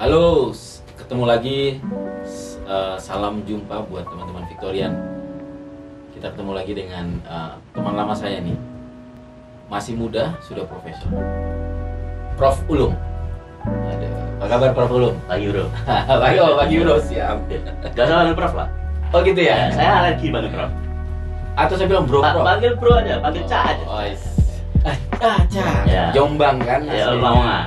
Halo, ketemu lagi. Salam jumpa buat teman-teman Victorian. Kita ketemu lagi dengan teman lama saya nih. Masih muda, sudah profesional. Prof Ulum. Apa kabar Prof Ulum? Pagi bro. Pagi bro, siap. Gak salah panggil Prof lah. Oh gitu ya? Saya alergi panggil Prof. Atau saya bilang bro, Prof? Panggil bro aja, panggil Ca aja. Oh, Ca. Ya. Jombang kan? Ya, aslinya. Lamongan.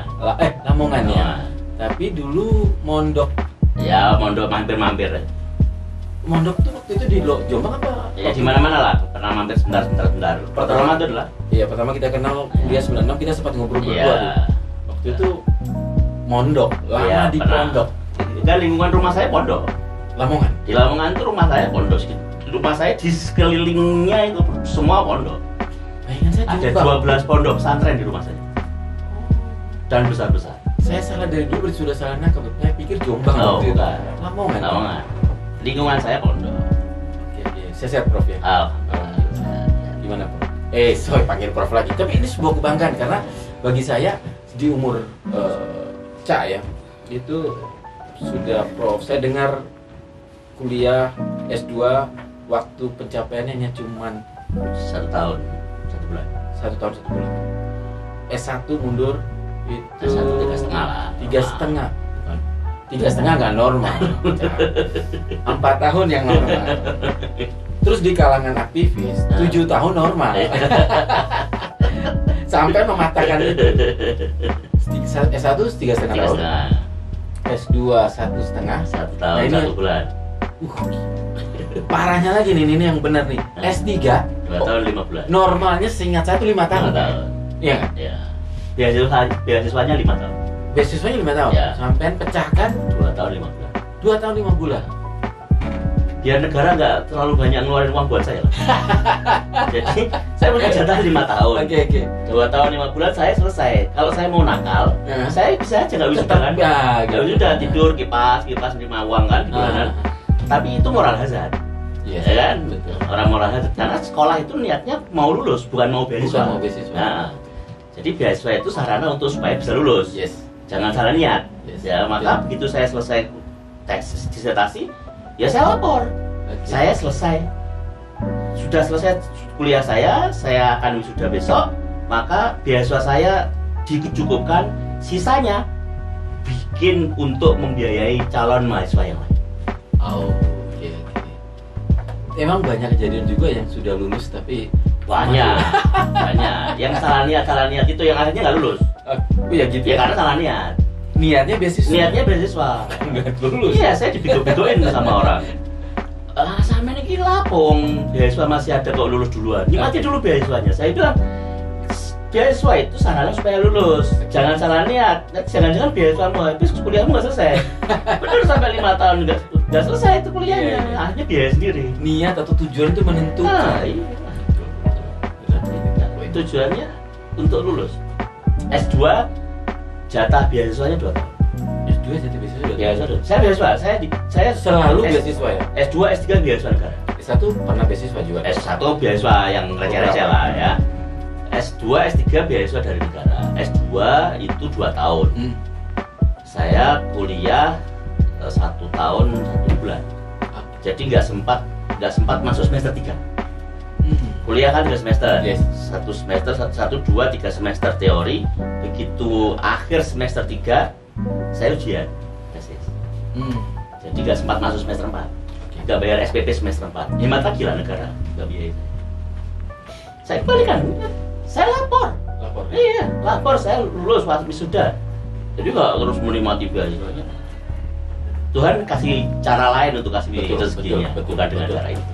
Lamongan ya. Lamongan. Tapi dulu mondok. Ya, mondok mampir-mampir. Mondok tuh waktu itu di Jombang apa? Ya di mana-mana lah. Pernah mampir sebentar. Pertama itu adalah. Iya, pertama kita kenal kuliah 96, kita sempat ngobrol berdua tuh. Iya. Waktu itu mondok, lama Iya, di pernah. pondok. Dan lingkungan rumah saya pondok. Lamongan. Di Lamongan itu rumah saya pondok. Rumah saya di sekelilingnya itu semua pondok. Bayangan saya Ada Jombang. 12 pondok pesantren di rumah saya. Dan besar-besar. Saya salah dari dulu, sudah salah nangkep. Saya pikir Jombang Oh, waktu itu. bukan. Lamongan. Lamongan. Lingkungan saya pondok. Oke. Saya sehat Prof ya. Alhamdulillah. Gimana Prof? Sorry panggil Prof lagi. Tapi ini sebuah kebanggaan karena bagi saya di umur Ca ya, itu sudah Prof. Saya dengar kuliah S2 waktu pencapaiannya hanya cuman 1 tahun 1 bulan. 1 tahun 1 bulan. S1 mundur itu S1 3,5 lah. 3,5. 3,5 nggak normal. 4 tahun yang normal. Terus di kalangan aktivis 7 tahun normal. Sampai mematahkan itu. S1 3,5 tahun. S2 1,5. 1 tahun Nah, ini 1 bulan. Parahnya lagi nih, ini yang benar nih. S3 2 tahun 5 bulan. normalnya seingat saya itu 5 tahun. 5 tahun. Iya kan? Ya. Beasiswanya 5 tahun. Beasiswanya 5 tahun. Ya. Sampai pecahkan 2 tahun 5 bulan. 2 tahun 5 bulan. Biar negara nggak terlalu banyak ngeluarin uang buat saya lah. Jadi saya punya jatah 5 tahun. Oke. 2 tahun 5 bulan saya selesai. Kalau saya mau nakal, Ya. saya bisa aja nggak wisuda Tetap, kan? ya, Nggak gitu. wisuda, tidur kipas nerima uang kan, gitu kan. Tapi itu moral hazard. Yes, Ya kan? betul. Orang moral hazard. Karena sekolah itu niatnya mau lulus, bukan mau beasiswa. Bukan mau beasiswa. Nah, jadi beasiswa itu sarana untuk supaya bisa lulus. Yes. Jangan salah niat. Yes. Ya, maka begitu saya selesai tes disertasi, ya saya lapor. Oke. Saya selesai. Sudah selesai kuliah saya akan wisuda besok, maka beasiswa saya dicukupkan, sisanya bikin untuk membiayai calon mahasiswa yang lain. Oh, oke. Emang banyak kejadian juga yang sudah lulus tapi Banyak. Yang salah niat itu yang akhirnya nggak lulus. Oh ya gitu. Ya karena salah niat. Niatnya beasiswa. Niatnya beasiswa. Nggak lulus. Iya, saya dibego-begoin sama orang. Sama ini lapong, beasiswa masih ada kok, lulus duluan. Nikmati dulu beasiswanya. Saya bilang, beasiswa itu sarana supaya lulus. Jangan salah niat. Jangan-jangan beasiswamu habis, kuliahmu nggak selesai. Bener sampai 5 tahun nggak selesai itu kuliahnya. Iya. Akhirnya biaya sendiri. Niat atau tujuan itu menentukan. Nah, iya. Tujuannya untuk lulus. S2 jatah beasiswanya 2 tahun. S2 jadi beasiswa. Saya beasiswa, saya Selalu beasiswa ya. S2, S3 beasiswa negara. S1 pernah beasiswa juga. S1 beasiswa yang receh-receh lah ya. S2, S3 beasiswa dari negara. S2 itu 2 tahun. Saya kuliah 1 tahun 1 bulan. Jadi nggak sempat masuk semester 3. Kuliah kan 3 semester. Yes. 1 semester, 1, 2, 3 semester teori. Begitu akhir semester 3 saya ujian tesis. Jadi nggak sempat masuk semester 4. Nggak bayar SPP semester 4. Hemat lagi lah negara, nggak biaya. Saya kembalikan. Saya lapor. Lapor. Iya, lapor saya lulus waktu wisuda. Jadi nggak terus menikmati beasiswanya. Tuhan kasih cara lain untuk kasih rezekinya, bukan dengan cara itu.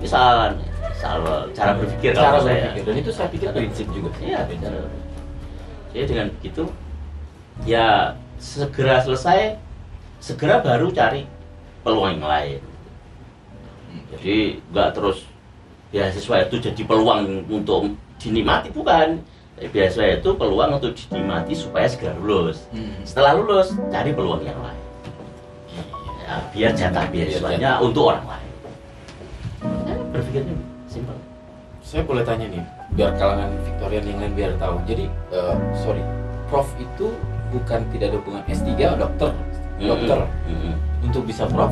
Misal cara berpikir Cara kalau saya. berpikir. Dan itu saya pikir prinsip juga. Iya, benar. Jadi dengan begitu, ya segera selesai, segera baru cari peluang yang lain. Jadi nggak terus beasiswa itu jadi peluang untuk dinikmati, bukan. Beasiswa itu peluang untuk dinikmati supaya segera lulus. Setelah lulus, cari peluang yang lain. Ya, biar jatah beasiswanya untuk orang lain. Ya, berpikirnya simpel. Saya boleh tanya nih, biar kalangan Victorian yang lain biar tahu. Jadi, sorry, Prof itu bukan tidak ada hubungan S3 dokter untuk bisa prof.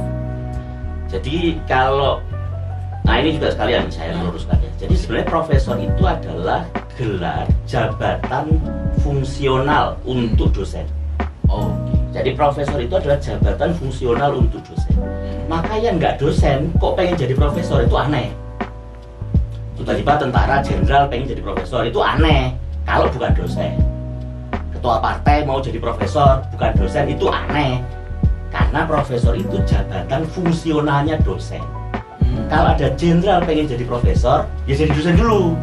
Jadi kalau ini juga sekalian saya luruskan ya. Jadi sebenarnya profesor itu adalah gelar jabatan fungsional untuk dosen. Oh, jadi profesor itu adalah jabatan fungsional untuk dosen. Maka yang nggak dosen kok pengen jadi profesor itu aneh. Tiba-tiba tentara jenderal pengen jadi profesor itu aneh kalau bukan dosen. Ketua partai mau jadi profesor bukan dosen itu aneh. Karena profesor itu jabatan fungsionalnya dosen. Kalau ada jenderal pengen jadi profesor, ya jadi dosen dulu.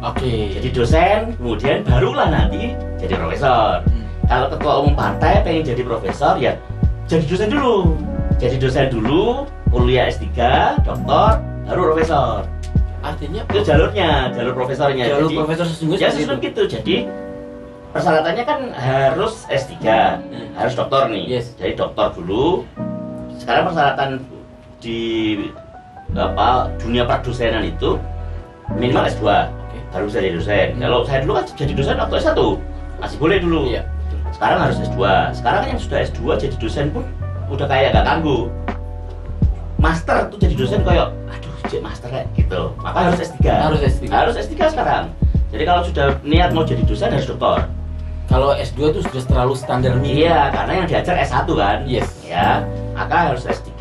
Oke. Jadi dosen, kemudian barulah nanti jadi profesor. Kalau ketua umum partai pengen jadi profesor, ya jadi dosen dulu. Jadi dosen dulu, kuliah S3, doktor, baru profesor. Artinya Itu jalurnya, jalur profesornya. jalur Jadi, profesor sesungguhnya ya seperti sesuai itu. gitu. Jadi persyaratannya kan harus S3, harus doktor nih. Yes. Jadi doktor dulu. Sekarang persyaratan di dunia perdosenan itu minimal S2, baru bisa jadi dosen. Kalau saya dulu kan jadi dosen waktu S1 masih boleh dulu. Iya. Sekarang harus S2. Sekarang kan yang sudah S2 jadi dosen pun udah kayak gak tangguh. Master tuh jadi dosen kayak aduh jadi master kayak gitu. Maka harus S3. Harus S3. Harus S3 sekarang. Jadi kalau sudah niat mau jadi dosen harus doktor. Kalau S2 itu sudah terlalu standar Iya, karena yang diajar S1 kan. Yes. Ya, maka harus S3.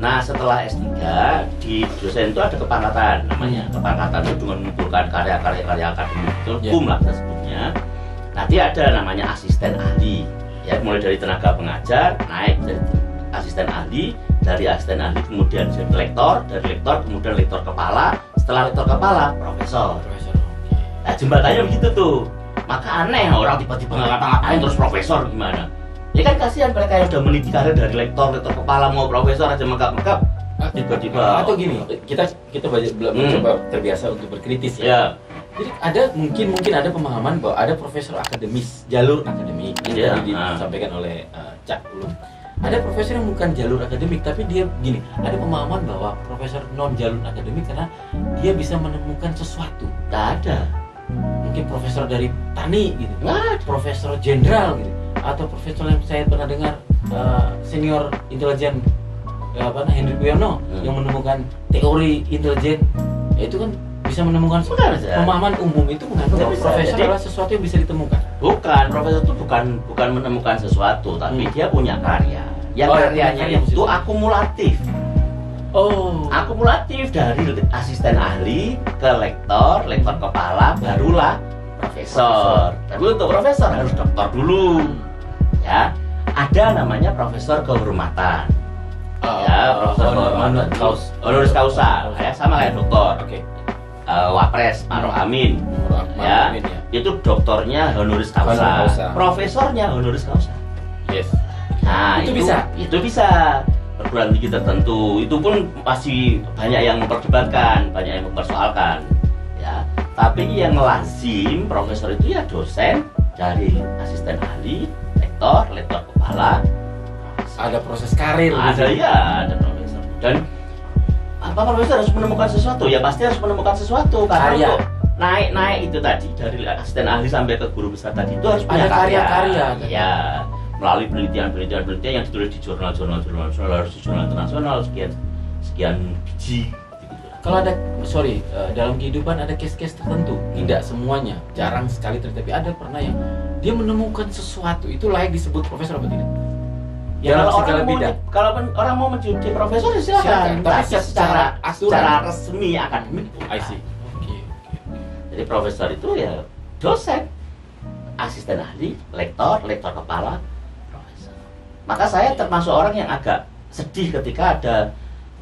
Nah, setelah S3 di dosen itu ada kepangkatan namanya. Kepangkatan itu dengan mengumpulkan karya-karya akademik itu hukum lah kita sebutnya. Nanti ada namanya asisten ahli. Ya, mulai dari tenaga pengajar naik jadi asisten ahli, dari asisten ahli kemudian jadi lektor, dari lektor kemudian lektor kepala, setelah lektor kepala profesor. Profesor. Nah, jembatannya begitu tuh. Maka aneh orang tiba-tiba nggak ngapa-ngapain terus profesor gimana? Ya kan kasihan mereka yang udah meniti karir dari lektor kepala mau profesor aja megap-megap tiba-tiba. Atau gini, kita mencoba terbiasa untuk berkritis ya. Ya. Jadi ada mungkin ada pemahaman bahwa ada profesor akademis, jalur akademik yang tadi disampaikan oleh Cak Ulum. Ada profesor yang bukan jalur akademik tapi dia gini, ada pemahaman bahwa profesor non jalur akademik karena dia bisa menemukan sesuatu. Nggak ada. Mungkin profesor dari tani gitu, Nggak ada. profesor jenderal gitu, atau profesor yang saya pernah dengar senior intelijen Henry Puyono yang menemukan teori intelijen, ya itu kan bisa menemukan pemahaman umum itu mengandung bahwa profesor adalah sesuatu yang bisa ditemukan. Bukan, profesor itu bukan menemukan sesuatu, tapi dia punya karya. Yang karyanya itu akumulatif. Oh, Akumulatif dari asisten ahli ke lektor kepala, barulah profesor. Tapi untuk profesor harus doktor dulu. Ya, ada namanya profesor kehormatan. Ya, profesor kehormatan. Honoris causa, ya sama kayak doktor. Oke. Wapres, Ma'ruf Amin. Ya, itu doktornya honoris causa. Profesornya honoris causa. Yes. Nah, Itu bisa perguruan tinggi tertentu itu pun masih banyak yang memperdebatkan, banyak yang mempersoalkan, ya. Tapi yang lazim profesor itu ya dosen dari asisten ahli, lektor kepala. Ada proses karir. Ada profesor. Dan profesor harus menemukan sesuatu, ya pasti harus menemukan sesuatu karena untuk naik itu tadi dari asisten ahli sampai ke guru besar tadi itu harus punya karya-karya. Ya. Melalui penelitian yang ditulis di jurnal harus di jurnal internasional sekian biji gitu. Kalau ada dalam kehidupan ada case-case tertentu, tidak semuanya, jarang sekali tapi ada pernah yang dia menemukan sesuatu itu layak disebut profesor apa tidak? Ya, kalau orang mau menjadi profesor silakan, tapi secara resmi akademik. I see. Oke. Jadi profesor itu ya dosen, asisten ahli, lektor kepala. Maka saya termasuk orang yang agak sedih ketika ada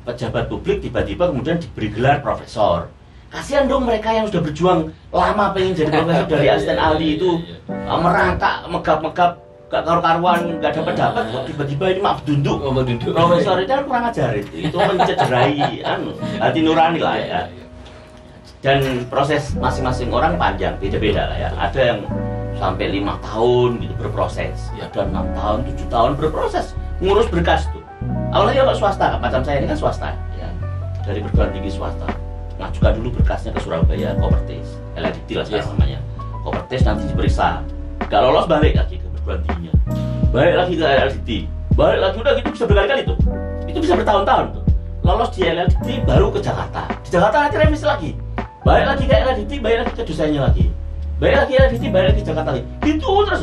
pejabat publik tiba-tiba kemudian diberi gelar profesor. Kasihan dong mereka yang sudah berjuang lama pengen jadi profesor dari asisten ahli itu merangkak, megap-megap, gak karu-karuan, gak dapat kok tiba-tiba ini maaf dunduk. Profesor itu kan kurang ajar itu mencederai hati nurani lah ya. Dan proses masing-masing orang panjang, beda-beda lah ya. Ada yang sampai 5 tahun gitu berproses, ya dan 6 tahun, 7 tahun berproses ngurus berkas tuh. Awalnya kalau swasta, macam saya ini kan swasta, ya dari perguruan tinggi swasta, ngajukan dulu berkasnya ke Surabaya, Kopertis, LLDT lah sekarang namanya, Kopertis nanti diperiksa, nggak lolos balik lagi ke perguruan tingginya. Balik lagi ke LLDT, balik lagi udah gitu bisa berkali-kali tuh. Itu bisa bertahun-tahun tuh. Lolos di LLDT baru ke Jakarta. Di Jakarta nanti revisi lagi. Balik lagi ke LLDT, balik lagi ke dosennya lagi. Balik lagi LLDT, balik lagi ke Jakarta lagi. Itu terus.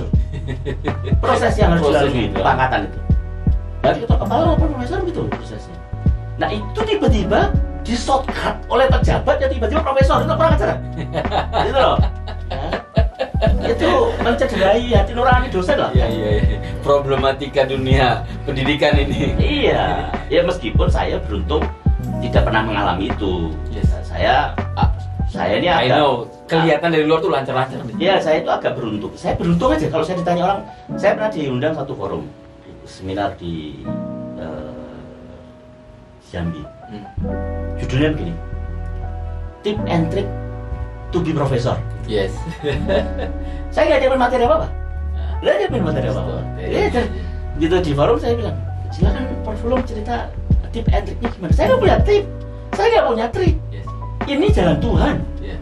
Proses yang harus dilalui itu, pangkatan itu. Berarti ketua kepala maupun profesor gitu prosesnya. Nah itu tiba-tiba di shortcut oleh pejabat yang tiba-tiba profesor, itu kurang ajar. Gitu loh. Ya. Itu mencederai hati nurani dosen lah. Iya. Problematika dunia pendidikan ini. Iya. Ya meskipun saya beruntung tidak pernah mengalami itu. Yes. Saya ini I agak know, kelihatan dari luar tuh lancar-lancar nih. Iya, saya itu agak beruntung. Saya beruntung aja kalau saya ditanya orang. Saya pernah diundang satu forum seminar di Jambi. Judulnya begini, Tip and Trick to be Professor. Yes. Saya nggak dapat materi apa-apa. Nggak dapat materi apa-apa. Gitu di forum saya bilang, silakan Prof. Lum cerita tip and tricknya gimana. Saya nggak punya tip, saya nggak punya trik. Yes. Ini jalan Tuhan. Yeah.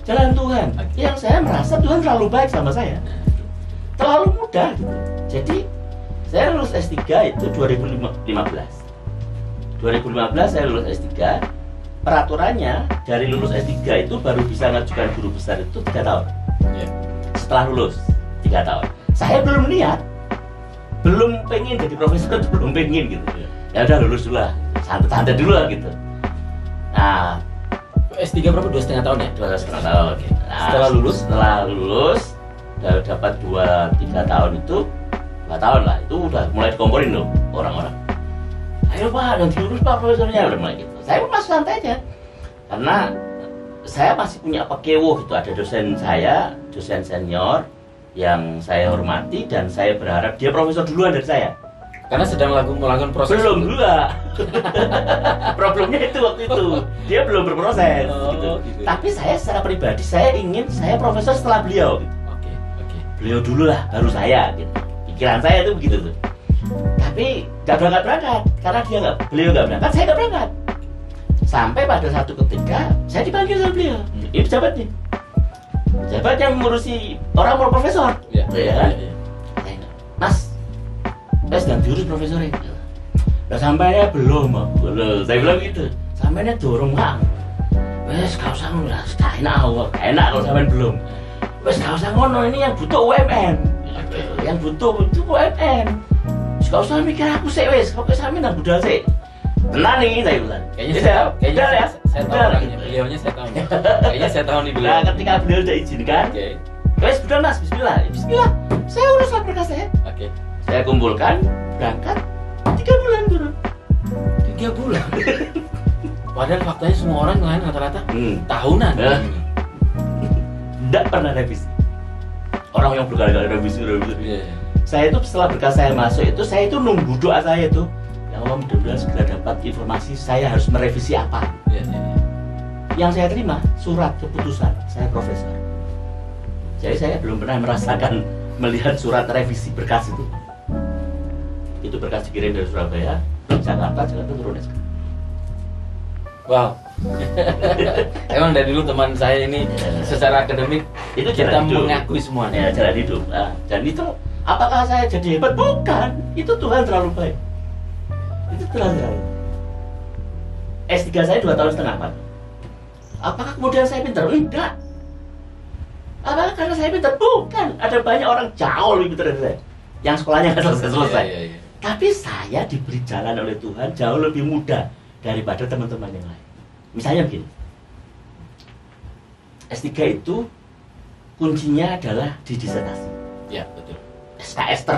Jalan Tuhan. Yang saya merasa Tuhan terlalu baik sama saya. Terlalu mudah gitu. Jadi saya lulus S3 itu 2015. 2015 saya lulus S3. Peraturannya dari lulus S3 itu baru bisa mengajukan guru besar itu 3 tahun. Yeah. Setelah lulus 3 tahun. Saya belum niat. Belum pengen jadi profesor, belum pengen gitu. Ya udah lulus dulu lah. Santai-santai dulu lah gitu. Nah, S3 berapa? 2,5 tahun ya? 2,5 tahun. Nah, Setelah lulus? Setelah lulus, dapat 2-3 tahun itu 2 tahun lah, itu udah mulai dikomporin loh orang-orang. Ayo Pak, nanti lulus Pak profesornya, udah mulai gitu. Saya pun masih santai aja, karena saya masih punya pekewo gitu. Ada dosen saya, dosen senior yang saya hormati dan saya berharap dia profesor duluan dari saya. Karena sedang melakukan proses. Belum juga. Problemnya itu waktu itu dia belum berproses gitu. Tapi saya secara pribadi saya ingin saya profesor setelah beliau gitu. Oke. Beliau dulu lah baru saya gitu. Pikiran saya itu begitu tuh. Tapi nggak berangkat karena beliau nggak berangkat, saya nggak berangkat. Sampai pada satu ketika saya dipanggil sama beliau. Ini pejabat nih. Pejabat yang mengurusi orang mau profesor. Iya. Ya. Mas, sedang diurus profesornya. Lah sampainya belum, saya bilang gitu. Sampainya dorong Bang. Wes gak usah ngulas, gak enak kalau sampean belum. Wes gak usah ngono, ini yang butuh UMN. Yang butuh itu UMN. Wes gak usah mikir aku sih wes, kok sampean nang budal sih. Tenang nih saya bilang. Kayaknya saya tahu orangnya, beliaunya saya tahu. Kayaknya saya tahu nih beliau. Nah, ketika beliau udah izinkan. Oke. Wes budal Mas, bismillah. Bismillah. Saya urus lah berkas saya. Oke. Saya kumpulkan, berangkat 3 bulan turun. 3 bulan. Padahal faktanya semua orang lain rata-rata tahunan. Tidak pernah revisi. Orang yang berkali-kali revisi. Yeah. Saya itu setelah berkas saya masuk itu, saya itu nunggu doa saya itu. Ya Allah, mudah-mudahan segera dapat informasi saya harus merevisi apa. Yeah. Yang saya terima surat keputusan saya profesor. Jadi saya belum pernah merasakan melihat surat revisi berkas itu. Itu berkas dikirim dari Surabaya, Jakarta turun SK. Wow. Emang dari dulu teman saya ini secara akademik itu kita hidup. mengakui semuanya. Ya, jalan hidup. Nah, dan itu apakah saya jadi hebat? Bukan. Itu Tuhan terlalu baik. Itu terlalu. S3 saya 2,5 tahun, Pak. Apakah kemudian saya pintar? Enggak. Apakah karena saya pintar? Bukan. Ada banyak orang jauh lebih pintar dari saya yang sekolahnya nggak selesai. Iya. Tapi saya diberi jalan oleh Tuhan jauh lebih mudah daripada teman-teman yang lain. Misalnya begini, S3 itu kuncinya adalah di disertasi. Ya, betul. SKS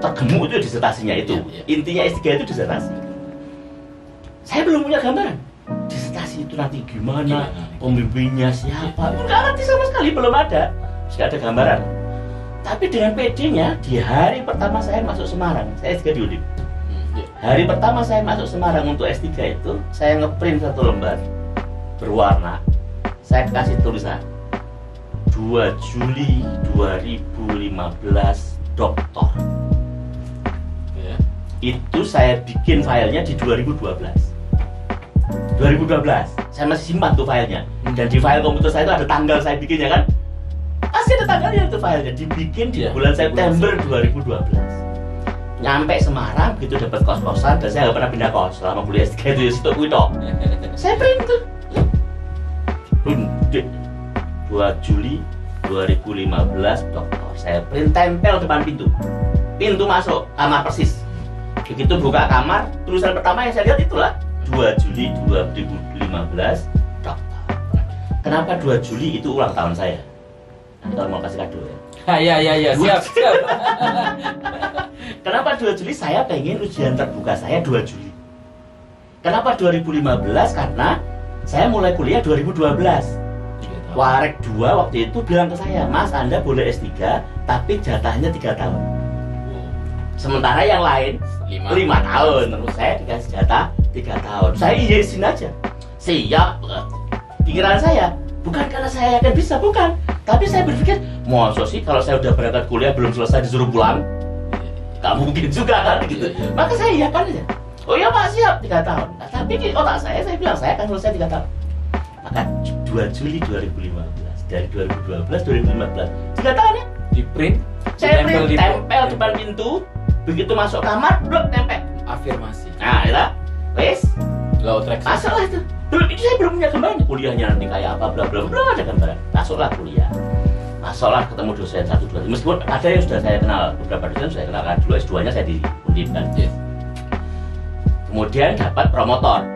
tergemuk itu disertasinya itu. Ya. Intinya S3 itu disertasi. Saya belum punya gambaran. Disertasi itu nanti gimana, pembimbingnya siapa, nggak ngerti sama sekali, belum ada. Nggak ada gambaran. Tapi dengan PD-nya, di hari pertama saya masuk Semarang, saya S3 di UNIP. Hari pertama saya masuk Semarang untuk S3 itu, saya ngeprint 1 lembar berwarna. Saya kasih tulisan 2 Juli 2015 doktor. Ya. Itu saya bikin filenya di 2012. Saya masih simpan tuh filenya. Dan di file komputer saya itu ada tanggal saya bikinnya kan. Pas Masih ada tanggalnya itu filenya, dibikin di bulan September 2012. Nyampe Semarang, begitu dapat kos-kosan, dan saya nggak pernah pindah kos selama kuliah S3 itu ya situ kuito. Saya print tuh. 2 Juli 2015 dokter. Saya print tempel depan pintu. Pintu masuk kamar persis. Begitu buka kamar, tulisan pertama yang saya lihat itulah 2 Juli 2015 dokter. Kenapa 2 Juli itu ulang tahun saya? Kalau mau kasih kado ya. Ya, siap. Kenapa 2 Juli? Saya pengen ujian terbuka saya 2 Juli. Kenapa 2015? Karena saya mulai kuliah 2012. Warek 2 waktu itu bilang ke saya, Mas, Anda boleh S3, tapi jatahnya 3 tahun. Sementara yang lain 5 tahun. Terus saya dikasih jatah 3 tahun. Saya izin aja. Siap. Pikiran saya, bukan karena saya yakin bisa, bukan. Tapi saya berpikir, masa sih kalau saya udah berangkat kuliah belum selesai disuruh pulang? Gak mungkin juga kan gitu. Maka saya iyakan aja. Oh iya Pak, siap 3 tahun. Nah, tapi di otak saya bilang saya akan selesai 3 tahun. Maka 2 Juli 2015, dari 2012 2015 3 tahun ya. Di print, saya print, tempel depan pintu. Begitu masuk kamar, blok tempel. Afirmasi. Nah, ya wes. Law track. Masuklah itu. Itu saya belum punya gambaran kuliahnya nanti kayak apa, bla bla, belum ada gambaran. Masuklah kuliah. Masuklah ketemu dosen 1 2 3. Meskipun ada yang sudah saya kenal, beberapa dosen saya kenal kan dulu S2-nya saya di Undip kan. Yes. Kemudian dapat promotor.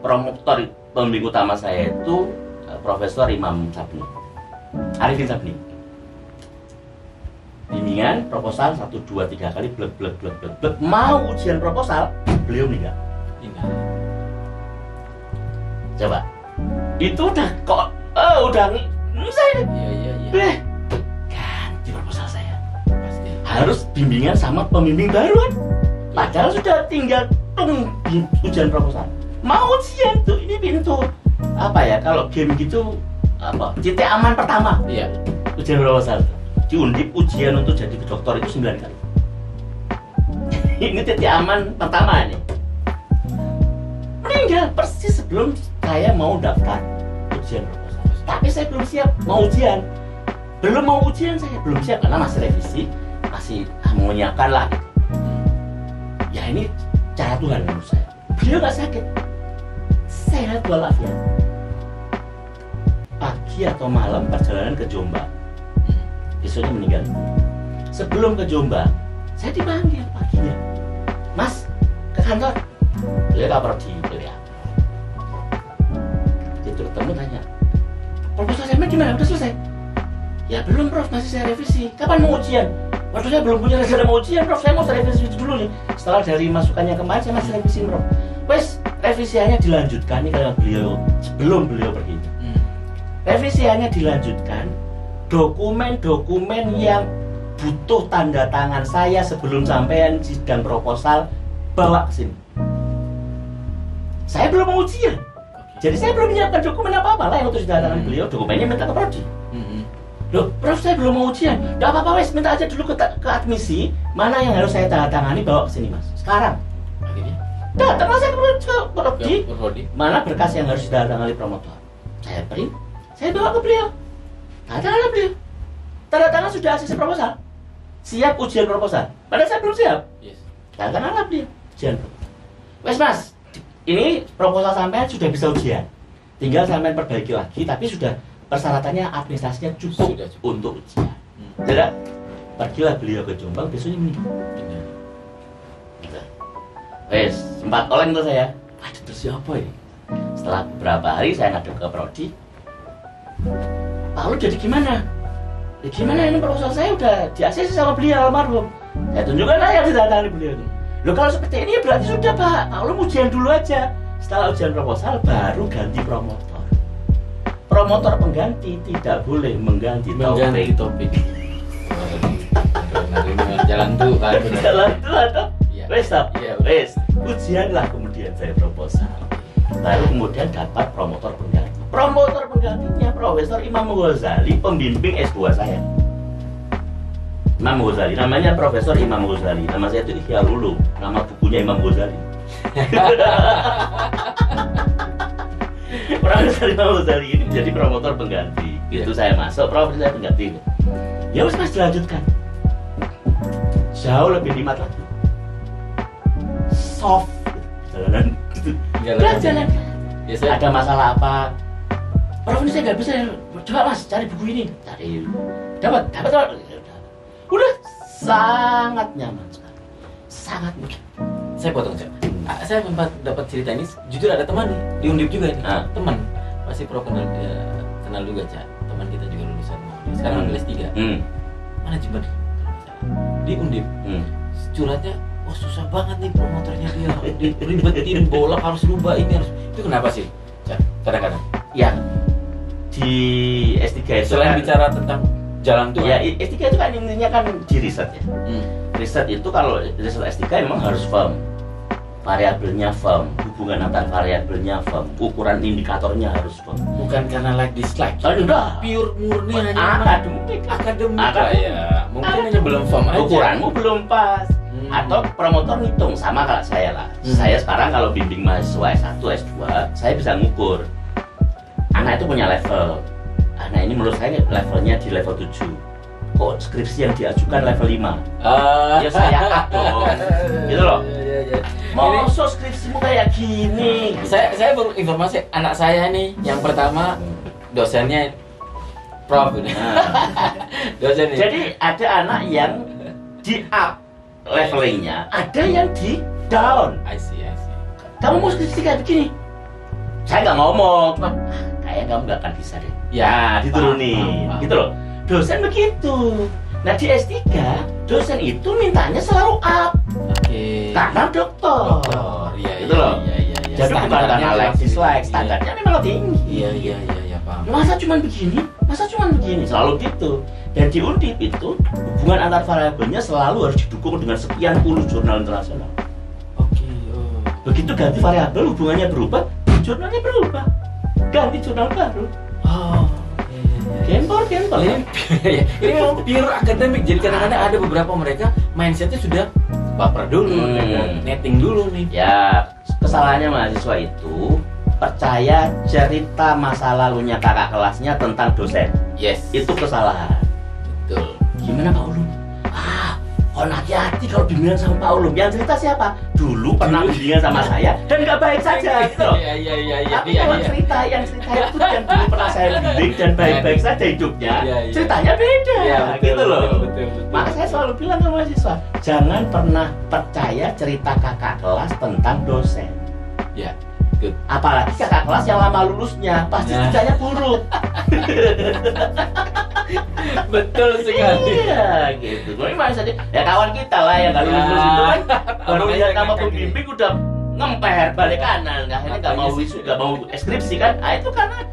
Promotor pembimbing utama saya itu Profesor Imam Sabni. Arifin Sabni. Bimbingan proposal 1 2 3 kali blek. Mau ujian proposal, beliau meninggal. Coba. Itu udah kok udah saya. Iya. Ganti proposal saya. Pasti. Harus bimbingan sama pembimbing baru kan. Padahal sudah tinggal ujian proposal. Mau ujian tuh, ini pintu apa ya, kalau game gitu apa, titik aman pertama. Iya. Ujian proposal di Undip, ujian untuk jadi dokter itu 9 kali. Ini titik aman pertama nih. Meninggal persis sebelum saya mau daftar ujian proposal. Tapi saya belum siap mau ujian. Belum mau ujian, saya belum siap karena masih revisi, masih menyiapkan lah. Ya ini cara Tuhan menurut saya. Beliau nggak sakit, sehat walafiat. Pagi atau malam perjalanan ke Jombang, besoknya meninggal. Sebelum ke Jombang, saya dipanggil paginya, Mas, ke kantor. Beliau lapor di kuliah. Itu ketemu tanya, proposal saya gimana? Udah selesai? Ya belum Prof, masih saya revisi. Kapan mau ujian? Waduh, saya belum punya rencana mau ujian Prof, saya mau revisi dulu nih. Setelah dari masukannya kemarin saya masih revisi Prof. Wes, revisiannya dilanjutkan nih kalau beliau sebelum beliau pergi. Revisiannya dilanjutkan. Dokumen-dokumen yang butuh tanda tangan saya sebelum sampean sidang proposal bawa ke sini. Saya belum mau ujian. Jadi saya belum menyiapkan dokumen apa-apa lah yang untuk ditandatangani beliau. Dokumennya minta ke prodi. Loh, Prof, saya belum mau ujian. Nggak apa-apa, wes, minta aja dulu ke admisi. Mana yang harus saya tanda-tangani, bawa ke sini, Mas. Sekarang. Akhirnya Datang saya ke prodi. Mana Mana berkas yang harus ditandatangani promotor? Saya print, saya bawa ke beliau. Tanda tangan beliau. Tanda tangan sudah ACC proposal. Siap ujian proposal. Padahal saya belum siap. Yes. Tanda tangan beliau. Ujian. Wes, Mas. Ini proposal sampean sudah bisa ujian. Tinggal sampean perbaiki lagi, tapi sudah persyaratannya administrasinya cukup, Sudah cukup untuk ujian. Tidak, pergilah beliau ke Jombang, besoknya meninggal. Wes, sempat oleng tuh saya. Aduh, terus siapa ini? Setelah beberapa hari saya ngadep ke prodi. Pak Lu jadi gimana? Ya gimana, ini proposal saya udah di ACC sama beliau almarhum. Saya tunjukkan lah yang ditandatangani beliau itu. Loh, kalau seperti ini ya berarti sudah Pak. Pak Lu ujian dulu aja. Setelah ujian proposal baru ganti promotor. Promotor pengganti tidak boleh mengganti topik. Jalan tuh kan. Jalan tuh atau? Wes, Iya. wes. Ujianlah kemudian saya proposal. Lalu kemudian dapat promotor pengganti. Promotor penggantinya Profesor Imam Ghazali, pembimbing S2 saya. Imam Ghazali, namanya Profesor Imam Ghazali. Nama saya itu Ihya Ulum. Nama bukunya Imam Ghazali. Profesor Imam Ghazali ini menjadi promotor pengganti. Itu saya masuk, Profesor saya pengganti. Ya wes mas dilanjutkan. Jauh lebih nikmat lagi. Soft jalanan gitu. Jalan. Biasanya Ada masalah apa? Prof ini saya nggak bisa. Coba mas cari buku ini. Cari. Dapat. Udah sangat nyaman sekali. Sangat mudah. saya potong Cak. Saya sempat dapat cerita ini, jujur ada teman nih di Undip juga nih. Teman pasti Pro kenal juga Cak. Teman kita juga lulusan sekarang ambil S3. Manajemen di Undip. Curhatnya, wah susah banget nih promotornya dia, diribetin bolak harus rubah ini harus. Itu kenapa sih Cak? Kadang-kadang Ya di S3 itu selain kan, bicara tentang jalan tuh ya S3 itu kan intinya kan di riset ya. Riset itu kalau riset S3 memang harus firm. Variabelnya firm, hubungan antar variabelnya firm, ukuran indikatornya harus firm. bukan karena like dislike. Enggak. Pure murni hanya Akademik. akademik lah ya. Mungkin hanya belum firm aja. Ukuranmu belum pas. Atau promotor ngitung sama kalau saya lah. Saya sekarang kalau bimbing mahasiswa S1, S2, saya bisa ngukur. Anak itu punya level. Anak ini menurut saya levelnya di level 7. Kok skripsi yang diajukan level 5? Ya saya A dong. Gitu loh. Mau skripsimu kayak gini. Saya baru informasi anak saya nih yang pertama dosennya prof ini. Dosen ini. Jadi ada anak yang di up levelingnya, ada yang di down. I see. Kamu mau skripsi kayak begini? Saya nggak ngomong, cuma kayaknya kamu nggak akan bisa deh. Ya, diturunin, paham. gitu loh. Dosen begitu. Nah di S3, dosen itu mintanya selalu up. Oke. Karena dokter. Iya, Gitu loh. Iya. Jadi bukan karena like dislike, standarnya memang tinggi. Iya, paham. Masa cuman begini? Selalu gitu. Dan di Undip itu hubungan antar variabelnya selalu harus didukung dengan sekian puluh jurnal internasional. Oke. Begitu ganti variabel hubungannya berubah, jurnalnya berubah. Ganti jurnal baru. Oh. Gempor. Ini memang pure akademik. Jadi kadang-kadang ada beberapa mereka mindsetnya sudah baper dulu, netting dulu nih. Ya, kesalahannya mahasiswa itu percaya cerita masa lalunya kakak kelasnya tentang dosen. Yes. Itu kesalahan. Betul. Gimana Pak Ulum? Kon hati-hati kalau bimbingan sama Pak Ulum. Yang cerita siapa? Dulu pernah bimbingan sama saya dan nggak baik saja gitu loh. Iya. Tapi kalau cerita yang itu yang dulu pernah saya bimbing dan baik-baik saja hidupnya, ceritanya beda. Gitu loh. Betul. Maka saya selalu bilang ke mahasiswa, jangan pernah percaya cerita kakak kelas tentang dosen. Ya. Good. Apalagi kakak kelas yang lama lulusnya, pasti kerjanya buruk. Betul sekali. Iya, gitu. Tapi maksudnya, ya kawan kita lah yang nggak lulus itu kan, baru lihat nama pembimbing udah ngemper balik kanan. Akhirnya nggak mau wisuda, nggak mau skripsi kan? Itu karena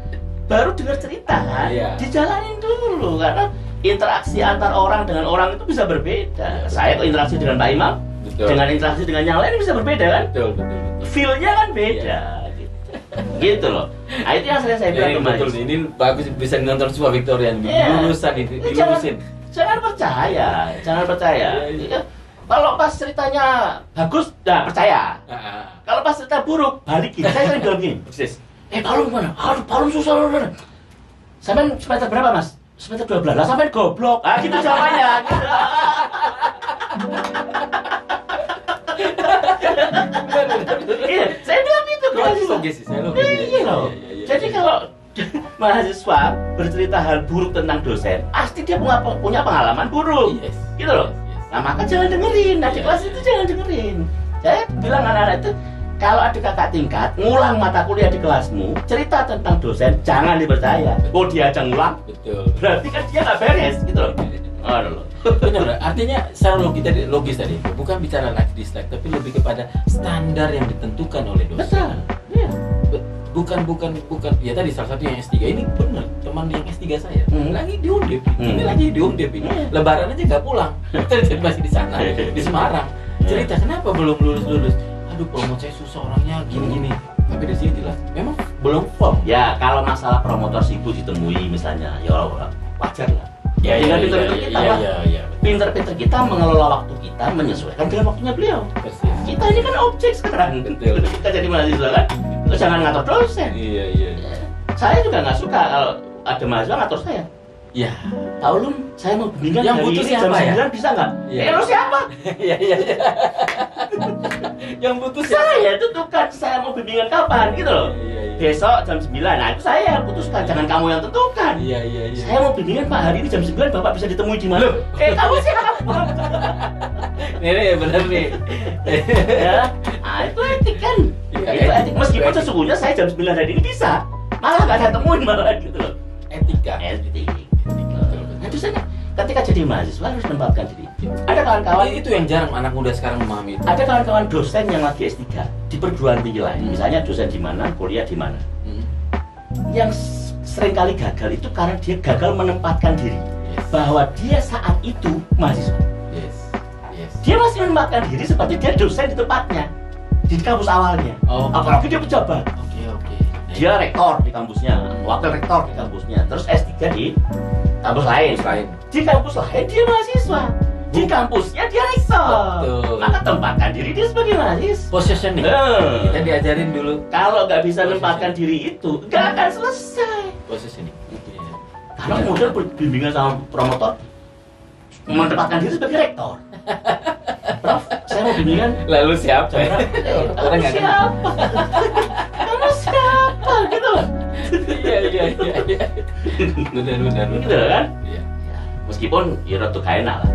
baru dengar cerita kan, dijalanin dulu karena interaksi antar orang dengan orang itu bisa berbeda. Saya kok interaksi dengan Pak Imam, dengan interaksi dengan yang lain bisa berbeda kan? Betul. Feel-nya kan beda. Gitu loh. Nah itu yang saya bilang ke betul. Ini bagus bisa nonton semua Victorian lulusan itu dilulusin. Jangan percaya. Iya. Kalau pas ceritanya bagus, percaya. Kalau pas cerita buruk, balikin. Saya sering bilang gini. Persis. Palung mana? Aduh, Palung susah loh. Sampai semester berapa mas? Semester 12 lah, sampai goblok. Gitu jawabannya. Iya, saya bilang itu ke mahasiswa. Iya loh. Jadi kalau mahasiswa bercerita hal buruk tentang dosen, pasti dia punya pengalaman buruk. Gitu loh. Nah maka jangan dengerin. Nah di kelas itu jangan dengerin. Saya bilang anak-anak itu, kalau ada kakak tingkat ngulang mata kuliah di kelasmu, cerita tentang dosen jangan dipercaya. Oh dia aja ngulang, betul. Berarti kan dia nggak beres, gitu loh. Aduh. Benar, artinya secara logis tadi, bukan bicara like dislike, tapi lebih kepada standar yang ditentukan oleh dosen. Betul. Iya. Bukan. Ya tadi salah satu yang S3 ini benar, teman yang S3 saya lagi di Undip, ini lagi di Undip ini. Lebaran aja nggak pulang, masih di sana, di Semarang. Cerita kenapa belum lulus? Aduh, promotor saya susah orangnya gini. Tapi di sini jelas, memang belum firm. Ya kalau masalah promotor sibuk ditemui misalnya, ya wajar lah. Ya, pinter-pinter kita lah. Pinter-pinter kita mengelola waktu kita menyesuaikan dengan waktunya beliau. Persis. Kita ini kan objek sekarang. Betul. Kita jadi mahasiswa kan, jangan ngatur dosen. Iya. Saya juga nggak suka kalau ada mahasiswa ngatur saya. Ya. Pak Ulum saya mau bimbingan Yang hari butuh ini siapa jam ya? 9 bisa nggak? Iya. Lo siapa? Iya. Yang butuh siapa? Saya tentukan saya mau bimbingan kapan gitu loh. Iya. Besok jam 9, nah itu saya yang putuskan, jangan kamu yang tentukan. Iya. Saya mau bimbingan Pak hari ini jam 9, Bapak bisa ditemui di mana? Kamu siapa? Ini bener nih. Ya, nah itu etik kan. Iya, Itu etik. Meskipun etik. sesungguhnya saya jam 9 hari ini bisa, malah nggak saya temuin malah gitu loh. Etika. Etik. Nah itu saya ketika jadi mahasiswa harus menempatkan diri. Ada kawan-kawan Itu yang jarang anak muda sekarang memahami itu. ada kawan-kawan dosen yang lagi S3 di perguruan tinggi lain, misalnya dosen di mana, kuliah di mana, yang sering kali gagal itu karena dia gagal menempatkan diri bahwa dia saat itu mahasiswa. Yes. Dia masih menempatkan diri seperti dia dosen di tempatnya, di kampus awalnya. Oh. Apalagi dia pejabat. Oke. Dia rektor di kampusnya, wakil rektor di kampusnya, terus S3 di kampus lain. Di kampus lain dia mahasiswa. Di kampusnya dia rektor. Betul. Maka tempatkan diri dia sebagai mahasiswa. Positioning. Kita diajarin dulu Kalau nggak bisa menempatkan diri itu, nggak akan selesai. positioning. Iya. Karena kemudian bimbingan sama promotor menempatkan diri sebagai rektor. Prof, saya mau bimbingan. Lalu siapa? Kamu siapa? Kamu siapa? Gitu loh. Iya. Benar. Gitu kan? Iya. Ya, meskipun ya rada gak enak lah.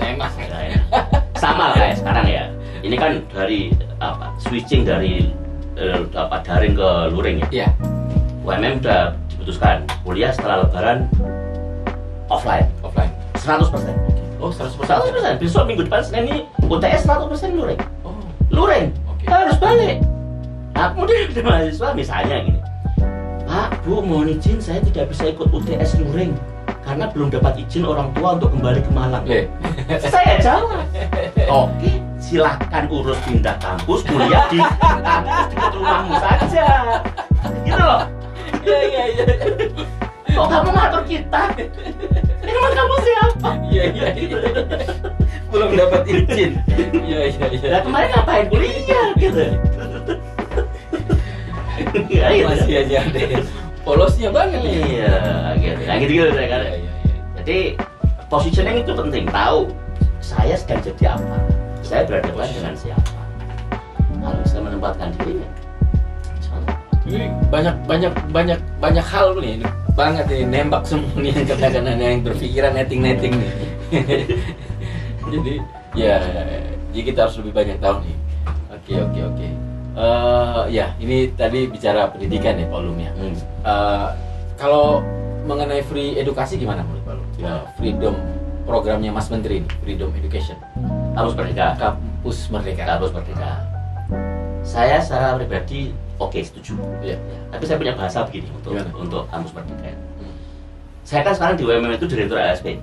Memang. Gak enak. Sama kayak sekarang ya. Ini kan dari switching dari daring ke luring ya. Iya. UMM udah diputuskan kuliah setelah lebaran offline 100%. Oh, 100%. 100%. Besok minggu depan Senin ini UTS 100% luring. Oh. Luring. Oke. Harus balik. Nah, kemudian ada mahasiswa misalnya gini. Pak, Bu, mohon izin saya tidak bisa ikut UTS luring karena belum dapat izin orang tua untuk kembali ke Malang. Saya jawab, oke, silakan urus pindah kampus, kuliah di kampus dekat rumahmu saja. Gitu loh. Iya. Kok kamu ngatur kita? Emang kamu siapa? Iya. Belum dapat izin. Iya. Nah, kemarin ngapain kuliah gitu? Ya, gitu. Masih aja deh. Polosnya banget nih. Iya, gitu. Nah, gitu saya kan. Iya. Jadi positioning itu penting. Tahu saya sedang jadi apa. Saya berhadapan dengan siapa. Kalau bisa menempatkan diri, Ini banyak hal nih. Banget nih nembak semua nih yang katakan yang berpikiran netting nih. Jadi ya kita harus lebih banyak tahu nih. Oke. Ya ini tadi bicara pendidikan ya Pak Ulum ya. Kalau mengenai free edukasi gimana menurut Pak Ulum? Ya. Freedom programnya Mas Menteri ini, Freedom Education. Kampus Merdeka. Kampus Merdeka. Kampus Merdeka. Saya secara pribadi oke, setuju. Iya. Tapi saya punya bahasa begini Gimana? untuk Kampus Merdeka. Saya kan sekarang di UMM itu direktur LSP,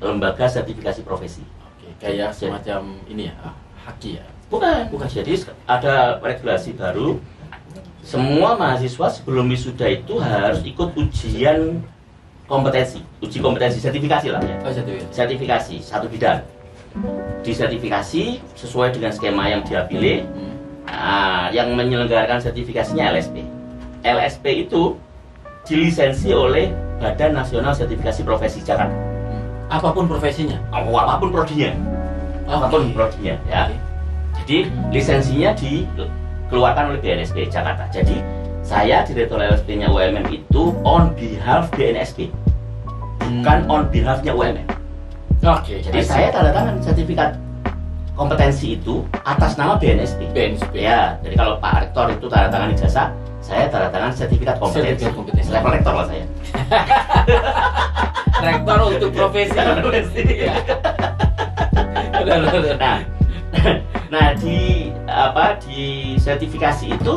Lembaga Sertifikasi Profesi. Oke, kayak semacam ini ya, haki ya. Bukan. Jadi ada regulasi baru. Semua mahasiswa sebelum wisuda itu harus ikut ujian kompetensi, uji kompetensi sertifikasi lah ya. Oh, satu ya. Sertifikasi satu bidang. Disertifikasi sesuai dengan skema yang dia pilih. Nah, yang menyelenggarakan sertifikasinya LSP. LSP itu dilisensi oleh Badan Nasional Sertifikasi Profesi Jakarta. Apapun profesinya. Apapun prodinya. Apapun prodinya ya. Jadi lisensinya dikeluarkan oleh BNSP Jakarta. Jadi saya direktur LSP-nya UMM itu on behalf BNSP, bukan on behalf-nya UMM. Oke. Jadi saya tanda tangan sertifikat kompetensi itu atas nama BNSP. Ya, jadi kalau Pak Rektor itu tanda tangan ijazah, saya tanda tangan sertifikat kompetensi. Level rektor lah saya. Rektor untuk profesi. Iya. Nah, di sertifikasi itu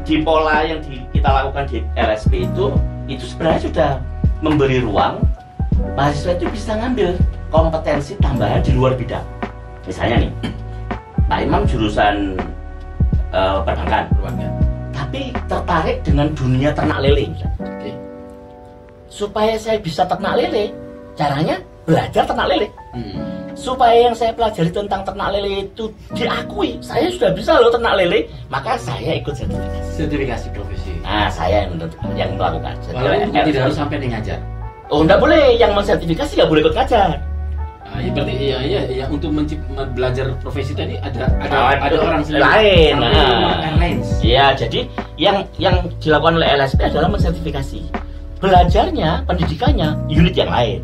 di pola yang kita lakukan di LSP itu sebenarnya sudah memberi ruang mahasiswa itu bisa ngambil kompetensi tambahan di luar bidang. Misalnya nih, Pak Imam jurusan perbankan, tapi tertarik dengan dunia ternak lele. Oke. Supaya saya bisa ternak lele, caranya belajar ternak lele. Supaya yang saya pelajari tentang ternak lele itu diakui, saya sudah bisa loh ternak lele, maka saya ikut sertifikasi. Sertifikasi profesi. Nah, saya yang melakukan. Walaupun tidak harus sampai ngajar. Oh, nggak boleh. Yang mensertifikasi nggak boleh ikut ngajar. Ya berarti iya untuk belajar profesi tadi ada orang lain. Lain. Iya, jadi yang dilakukan oleh LSP adalah mensertifikasi. Belajarnya, pendidikannya unit yang lain.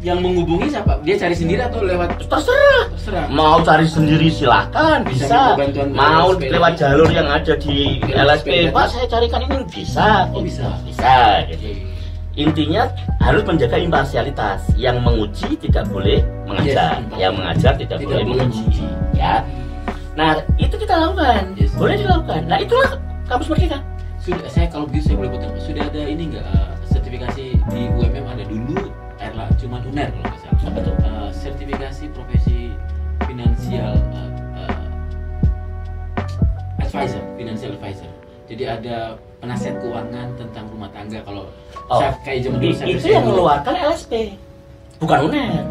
Yang menghubungi siapa? Dia cari sendiri atau lewat? Terserah. Mau cari sendiri silahkan, bisa. Mau lewat jalur yang ada di LSP, Pak, saya carikan ini bisa. Oh, bisa. Bisa. Gitu. Intinya harus menjaga imparsialitas. Yang menguji tidak boleh mengajar, yang mengajar tidak boleh menguji. Ya. Nah, itu kita lakukan. Boleh dilakukan. Nah, itulah kampus merdeka. Sudah, kalau begitu saya boleh potong. Sudah ada ini nggak sertifikasi di UMM ada dulu? Cuma UNER kalau nggak salah. Apa tuh? Sertifikasi profesi financial advisor. Jadi ada penasihat keuangan tentang rumah tangga. Kalau kayak zaman dulu itu yang mengeluarkan LSP, bukan UNER.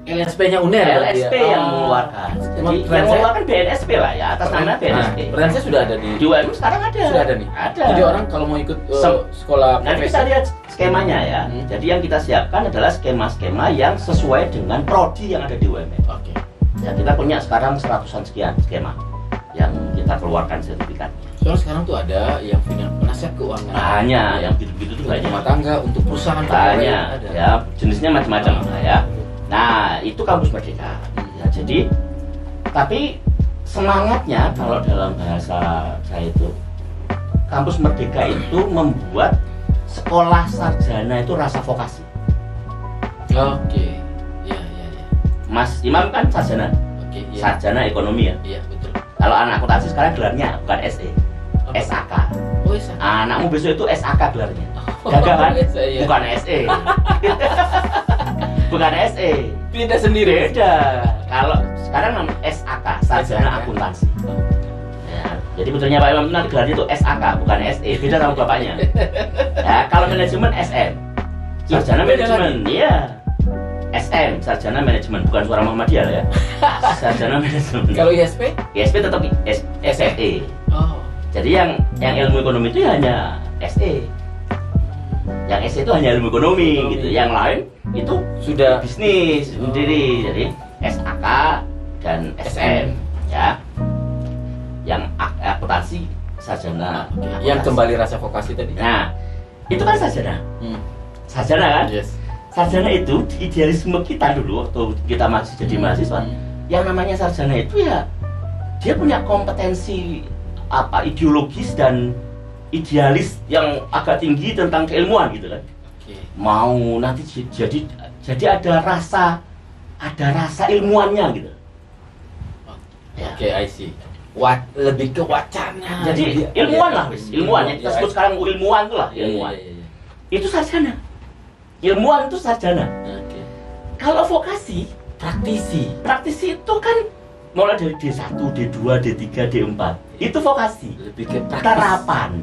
LSP-nya UNER. LSP yang mengeluarkan. Jadi yang mengeluarkan BNSP lah ya, atas nama BNSP. Perannya sudah ada di UMM sekarang ada. Sudah ada nih. Ada. Jadi orang kalau mau ikut sekolah nanti profesi, kita lihat skemanya ya. Jadi yang kita siapkan adalah skema-skema yang sesuai dengan prodi yang ada di UMM. Oke. Ya, kita punya sekarang 100-an sekian skema yang kita keluarkan sertifikat. Soalnya sekarang tuh ada yang punya penasihat keuangan. Banyak, yang gitu-gitu tuh banyak. Rumah tangga untuk perusahaan banyak. Ya, jenisnya macam-macam lah ya. Nah, itu kampus merdeka. Ya, jadi tapi semangatnya kalau dalam bahasa saya itu kampus merdeka itu membuat sekolah sarjana itu rasa vokasi. Oke. Iya. Mas Imam kan sarjana. Oke, iya. Sarjana ekonomi ya. Iya, betul. Kalau anak akuntansi sekarang gelarnya bukan SE. SAK. Oh, SAK. Anakmu besok itu SAK gelarnya. Gagal kan? Iya. Bukan SE. Bukan SE. Beda sendiri. Beda. Kalau sekarang namanya SAK, sarjana akuntansi. Ya, jadi betulnya Pak Imam nanti gelarnya itu SAK, bukan SE. Beda sama bapaknya. Ya, kalau manajemen SM. Sarjana manajemen. Iya. SM, sarjana manajemen, bukan suara Muhammadiyah ya. Sarjana manajemen. Kalau ISP? ISP tetap SE. Oh. Jadi yang ilmu ekonomi itu hanya SE. Yang SE itu hanya ilmu ekonomi gitu. Yang lain itu Sudah bisnis sendiri. Jadi SAK dan SM ya. Yang akuntansi sarjana. yang kembali rasa vokasi tadi. Nah, itu kan sarjana. Sarjana kan? Yes. Sarjana itu di idealisme kita dulu waktu kita masih jadi mahasiswa. Yang namanya sarjana itu ya dia punya kompetensi ideologis dan idealis yang agak tinggi tentang keilmuan gitu kan. Mau nanti jadi ada rasa ilmuannya gitu. Oke, I see. Lebih ke wacana. Jadi ilmuwan lah, ilmuwan yang kita sebut sekarang ilmuwan itu lah, ilmuwan. Itu sarjana. Ilmuwan itu sarjana. Kalau vokasi, praktisi itu kan mulai dari D1, D2, D3, D4. Itu vokasi. Lebih ke terapan.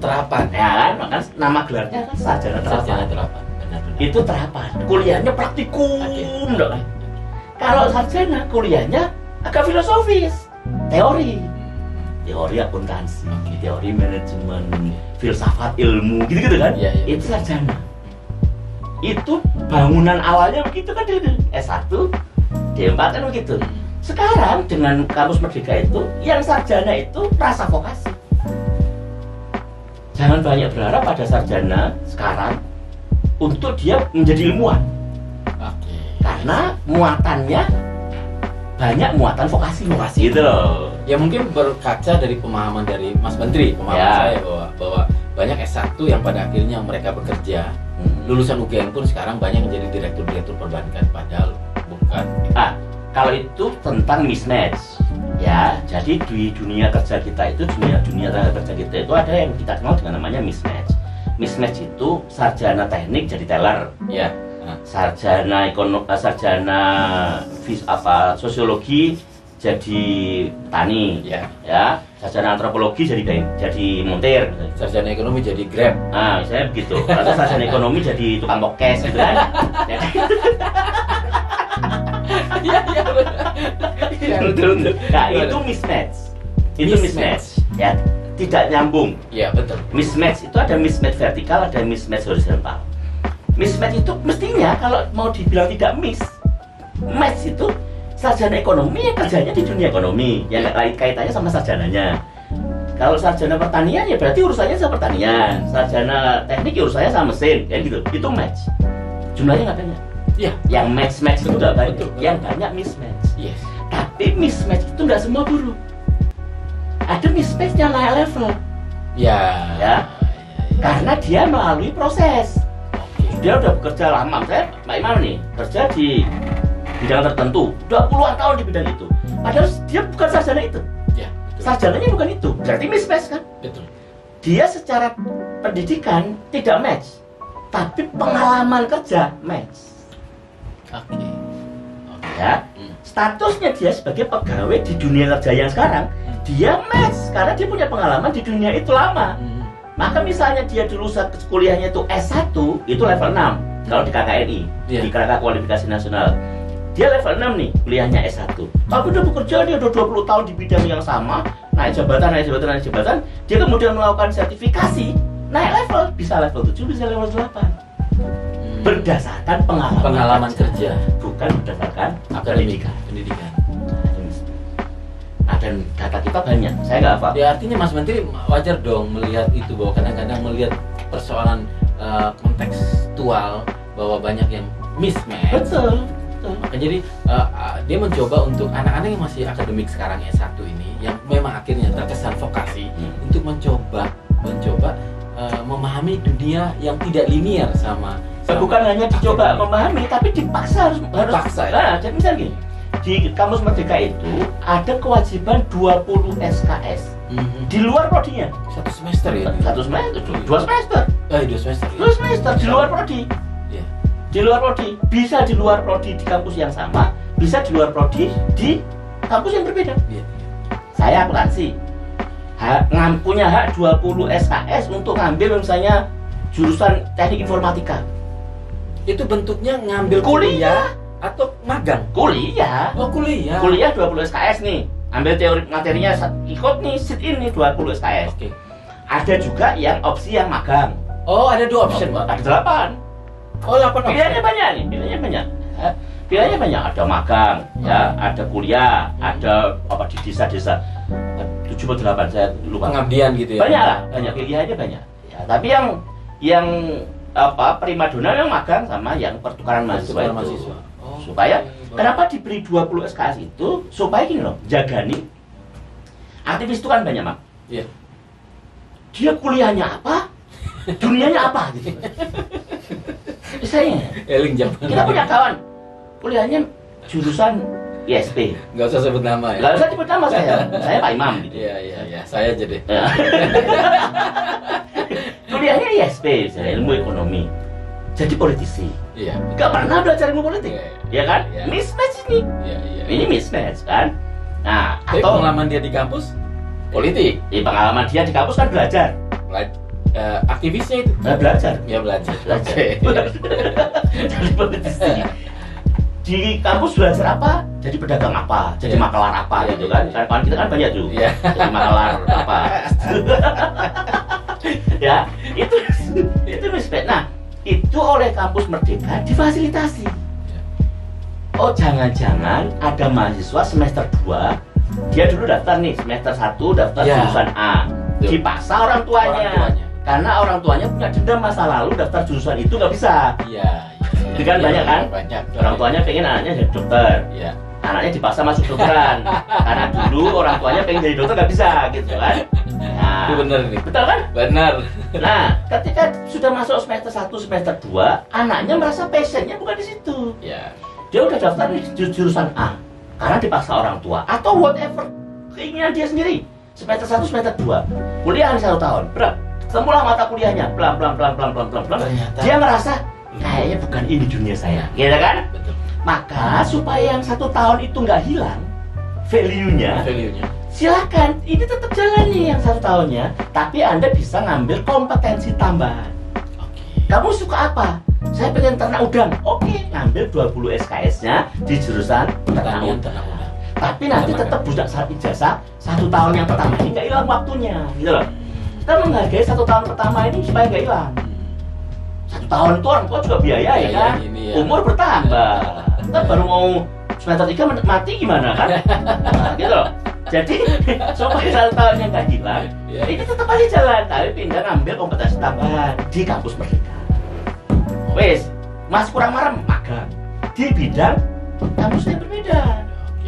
Ya kan, maka nama gelarnya kan sarjana terapan. Benar. Itu terapan. Kuliahnya praktikum, dong. Kalau sarjana kuliahnya agak filosofis, teori akuntansi, teori manajemen, filsafat ilmu, gitu kan? Iya. Itu sarjana. Itu bangunan awalnya begitu kan dari S1, D4 kan begitu. Sekarang dengan kampus merdeka itu, yang sarjana itu rasa vokasi. Jangan banyak berharap pada sarjana sekarang untuk dia menjadi ilmuwan. Karena muatannya banyak muatan vokasi gitu loh. Ya mungkin berkaca dari pemahaman dari Mas Menteri, saya bahwa banyak S1 yang pada akhirnya mereka bekerja. Lulusan UGM pun sekarang banyak menjadi direktur perbankan, padahal bukan. Kalau itu tentang mismatch ya. Jadi di dunia kerja kita itu, dunia tenaga kerja kita itu ada yang kita kenal dengan namanya mismatch. Mismatch itu sarjana teknik jadi teller ya. Sarjana sosiologi jadi petani ya. Sarjana antropologi jadi montir. Sarjana ekonomi jadi grab. Misalnya begitu. Atau sarjana ekonomi jadi tukang pokes gitu kan. Iya betul. Nah, itu mismatch. Itu mismatch. Ya, tidak nyambung. Iya, betul. Mismatch itu ada mismatch vertikal, ada mismatch horizontal. Mismatch itu mestinya kalau mau dibilang tidak match itu sarjana ekonomi yang kerjanya di dunia ekonomi, yang lain kaitannya sama sarjananya. Kalau sarjana pertanian ya berarti urusannya sama pertanian, sarjana teknik ya urusannya sama mesin, kayak gitu. Itu match. Jumlahnya nggak banyak. Iya. Yang match itu nggak banyak. Betul. Yang banyak mismatch. Yes. Tapi mismatch itu nggak semua buruk. Ada mismatch yang naik level. Ya. Ya. Karena dia melalui proses. Oke. Dia udah bekerja lama. Saya Pak Imam nih kerja di bidang tertentu, udah puluhan tahun di bidang itu. Padahal dia bukan sarjana itu. Ya. Betul. Sarjananya bukan itu. Berarti mismatch kan? Betul. Dia secara pendidikan tidak match, tapi pengalaman kerja match. Oke. Ya, statusnya dia sebagai pegawai di dunia kerja yang sekarang, dia match karena dia punya pengalaman di dunia itu lama. Maka misalnya dia dulu saat kuliahnya itu S1, itu level 6 kalau di KKNI, di Kerangka Kualifikasi Nasional. Dia level 6 nih, kuliahnya S1. Tapi udah bekerja, dia udah 20 tahun di bidang yang sama, naik jabatan, dia kemudian melakukan sertifikasi, naik level, bisa level 7, bisa level 8. Berdasarkan pengalaman kerja, bukan berdasarkan pendidikan. Nah, dan data kita banyak, saya nggak hafal. Ya artinya Mas Menteri wajar dong melihat itu, bahwa kadang-kadang melihat persoalan kontekstual bahwa banyak yang mismatch. Betul. Maka jadi dia mencoba untuk anak-anak yang masih akademik sekarang S1 ini, yang memang akhirnya terkesan vokasi, untuk mencoba memahami dunia yang tidak linear sama bukan hanya dicoba memahami, tapi dipaksa harus Dipaksa, ya? Nah, jadi misalnya gini, di Kamus Merdeka itu ada kewajiban 20 SKS di luar prodinya. Satu semester ya? 1 semester, 2 semester. 2 semester. 2 semester di luar prodi. Iya. Di luar prodi, bisa di luar prodi di kampus yang sama, bisa di luar prodi di kampus yang berbeda. Iya. Saya akuntansi, punya hak 20 SKS untuk ngambil misalnya jurusan teknik informatika. Itu bentuknya ngambil Kuliah. atau magang? Kuliah. Oh, kuliah. Kuliah 20 SKS nih, ambil teori materinya, ikut nih sit ini 20 SKS. Oke. Ada juga yang opsi yang magang. Oh, ada 2 option. Ada 8. Oh, 8 option. Pilihannya banyak nih, pilihannya banyak. Pilihannya banyak, ada magang, ya, ada kuliah, ada apa di desa-desa. 7 atau 8 saya lupa. Pengabdian gitu ya. Banyak lah, banyak pilihannya banyak. Ya, tapi yang primadona yang magang sama yang pertukaran mahasiswa itu. Oh, Supaya kenapa diberi 20 SKS itu? Supaya gini loh, jaga nih. Aktivis itu kan banyak, Mak. Iya. Dia kuliahnya apa? Dunianya apa gitu. Misalnya, Eling jam. kita punya kawan kuliahnya jurusan ISP. Enggak usah sebut nama ya. Enggak usah sebut nama saya Pak Imam gitu. Iya, saya aja deh. Ya. Kuliahnya ISP, misalnya ilmu ekonomi. Jadi politisi. Iya. Gak pernah belajar ilmu politik. Ya kan? Iya. Mismatch ini. Iya. Ini mismatch kan? Nah, Tapi atau pengalaman dia di kampus politik. pengalaman dia di kampus kan belajar. Aktivisnya itu. Belajar. Ya belajar. Belajar. Oke. Jadi politisi. Di kampus belajar apa? Jadi pedagang apa? Jadi Iya. makelar apa Iya, gitu iya, kan? iya. Kawan kita kan banyak tuh. Iya. Jadi makelar apa? Ya, itu mismatch. Nah, itu oleh kampus Merdeka difasilitasi. Oh, jangan-jangan ada mahasiswa semester 2, dia dulu daftar nih semester 1 daftar Ya. jurusan A. Betul. Dipaksa orang tuanya. Karena orang tuanya punya dendam masa lalu daftar jurusan itu nggak bisa. Iya. Itu kan banyak kan? Banyak. Orang tuanya pengen anaknya jadi dokter. Iya. Anaknya dipaksa masuk dokteran. Karena dulu orang tuanya pengen jadi dokter nggak bisa gitu kan. Nah, Itu bener nih. betul kan? Benar. Nah, ketika sudah masuk semester 1, semester 2, anaknya merasa passionnya bukan di situ. Ya. Dia udah daftar di jurusan A karena dipaksa orang tua atau whatever keinginan dia sendiri. Semester 1, semester 2, kuliah 1 tahun. Berat. Semulah mata kuliahnya, pelan. Ternyata. Dia merasa kayaknya bukan ini dunia saya, gitu kan? Betul. Maka supaya yang 1 tahun itu nggak hilang value-nya, Value-nya. silakan, ini tetap jalani yang 1 tahunnya, tapi Anda bisa ngambil kompetensi tambahan. Oke. Kamu suka apa? Saya pengen ternak udang. Oke, ngambil 20 SKS-nya di jurusan ternak Pertanian udang. tenang udah. Tapi nanti tetap budak syarat ijazah 1 tahun yang pertama ini nggak hilang waktunya, gitu loh. Kita menghargai 1 tahun pertama ini supaya nggak hilang. 1 tahun itu orang tua juga biayai kan, ini ya. umur bertambah. Kita baru mau semester 3 mati gimana kan? Nah, gitu loh. Jadi supaya 1 tahunnya nggak hilang, ini tetap aja jalan, tapi pindah ngambil kompetensi tambahan di kampus Merdeka. Wes, Mas kurang marah magang di bidang kampusnya berbeda,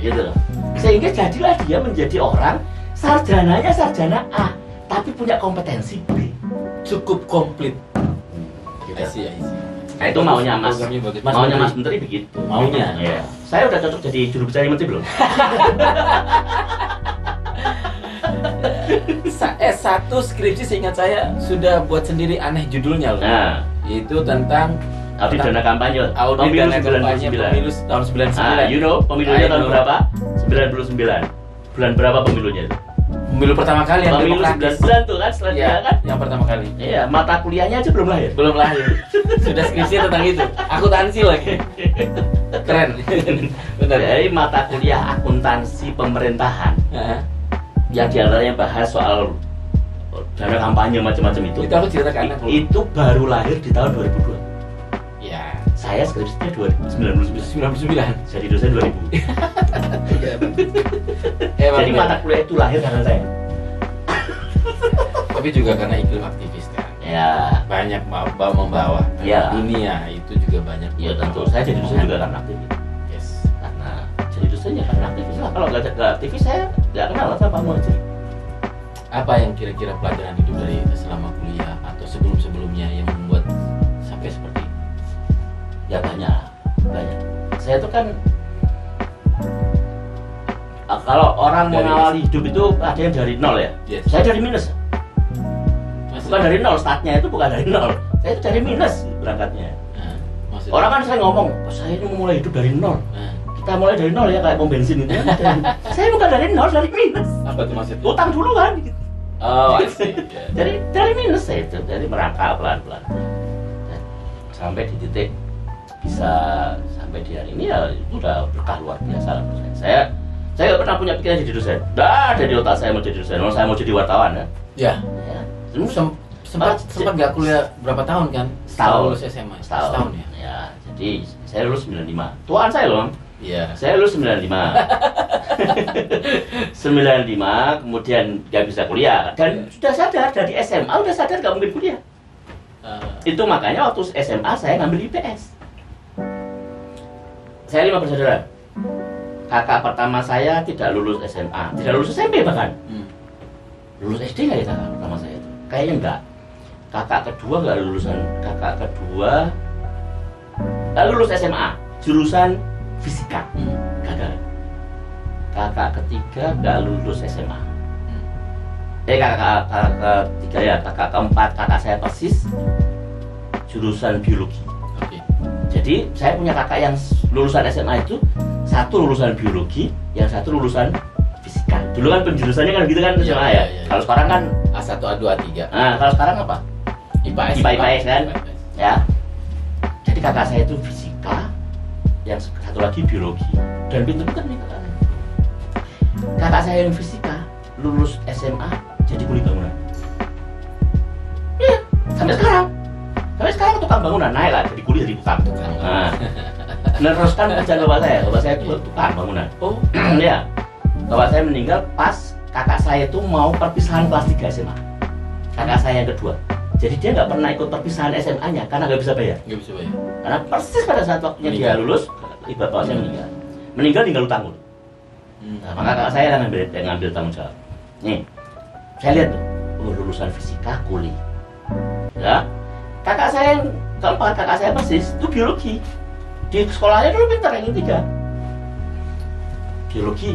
gitu loh. Sehingga jadilah dia menjadi orang sarjananya sarjana A, tapi punya kompetensi B. Cukup komplit. Gitu. I see. Nah, itu maunya Mas. Programnya bagus. Maunya Mas Menteri begitu. Maunya. Ya. Saya udah cocok jadi juru bicara Menteri belum? S1 skripsi seingat saya sudah buat sendiri, aneh judulnya loh. Nah, Itu tentang audit dana kampanye. audit Pemilu dana kampanye 99. pemilu tahun 99. You know pemilunya I tahun know. berapa? 99. Bulan berapa pemilunya itu? Pemilu pertama kali yang Pemilu demokratis. 99 tuh kan, setelah Iya, dia kan? yang pertama kali. Iya, mata kuliahnya aja belum lahir. Belum lahir. Sudah skripsi tentang itu. Akuntansi lagi. Keren. Benar. Jadi mata kuliah akuntansi pemerintahan Heeh. yang diantaranya bahas soal dana kampanye macam-macam itu. Itu aku cerita ke anak lu. Itu baru lahir di tahun 2002. Ya, Saya skripsinya 2099. 99. Jadi dosen 2000. Jadi mata kuliah itu lahir karena saya. Tapi juga karena iklim aktivis kan. Ya, Banyak membawa Ya. dunia itu juga banyak. ya tentu. Saya jadi dosen juga karena aktivis. Yes. Karena jadi dosen ya karena aktivis lah. Kalau nggak aktivis saya nggak kenal lah sama mau aja. Apa yang kira-kira pelajaran hidup dari selama kuliah atau sebelum-sebelumnya yang membuat sampai seperti ini? Ya banyak. Saya tuh kan kalau orang Dari- mengawali hidup itu ada yang dari nol ya. Yes. Saya dari minus. Masih- Bukan dari nol, startnya itu bukan dari nol. Saya itu dari minus berangkatnya. Nah, maksudnya- Orang kan saya ngomong, "Oh, saya ini mau mulai hidup dari nol. Nah, Kita mulai dari nol ya kayak pom bensin gitu. Saya bukan dari nol, dari minus. apa tuh maksudnya? Utang dulu kan. Gitu. Oh, I see. Ya. Dari minus saya itu, dari merangkak pelan-pelan. Dan sampai di titik bisa sampai di hari ini ya itu udah berkah luar biasa lah menurut saya. Saya nggak pernah punya pikiran jadi dosen. Nggak ada di otak saya mau jadi dosen. Saya mau jadi wartawan ya. Ya. Ya. Sempat nggak kuliah berapa tahun kan? Setahun. Lulus SMA. Setahun ya. ya. Jadi saya lulus 95. Tuaan saya loh. Iya. Saya lulus 95. 95 kemudian nggak bisa kuliah dan sudah sadar dari SMA udah sadar nggak mungkin kuliah. Itu makanya waktu SMA saya ngambil IPS. Saya 5 bersaudara. Kakak pertama saya tidak lulus SMA, tidak lulus SMP bahkan. Lulus SD nggak ya kakak pertama saya itu? Kayaknya enggak. Kakak kedua nggak lulusan. Kakak kedua nggak lulus SMA, jurusan fisika. Gagal. Kakak ketiga nggak lulus SMA. Kakak ketiga ya, kakak keempat kakak saya persis jurusan biologi. Oke. Jadi saya punya kakak yang lulusan SMA itu satu lulusan biologi, yang satu lulusan fisika. Dulu kan penjurusannya kan gitu kan Iya, SMA iya, ya. iya. Kalau sekarang kan, A1, A2, A3. nah kalau sekarang apa? IPS. IPS kan? Ya. Jadi kakak saya itu fisika, yang satu lagi biologi. Dan pinter-pinter nih kakak saya. Kakak saya yang fisika lulus SMA jadi kuli bangunan. Iya, sampai sekarang. Sampai sekarang tukang bangunan naik lah jadi kuli jadi tukang. Nah, meneruskan pekerjaan bapak saya. Bapak saya itu tukang bangunan. Oh, Ya, bapak saya meninggal pas kakak saya itu mau perpisahan kelas 3 SMA. Kakak saya yang kedua. Jadi dia nggak pernah ikut perpisahan SMA-nya karena nggak bisa bayar. nggak bisa bayar. Karena persis pada saat waktunya dia Meninggal. lulus, bapak saya meninggal. Meninggal tinggal utang. Nah, maka kakak saya yang ngambil tanggung jawab. Nih, saya lihat tuh, lulusan fisika kuli. Ya, kakak saya yang keempat, kakak saya persis itu biologi. Di sekolahnya dulu pintar yang ketiga. Biologi.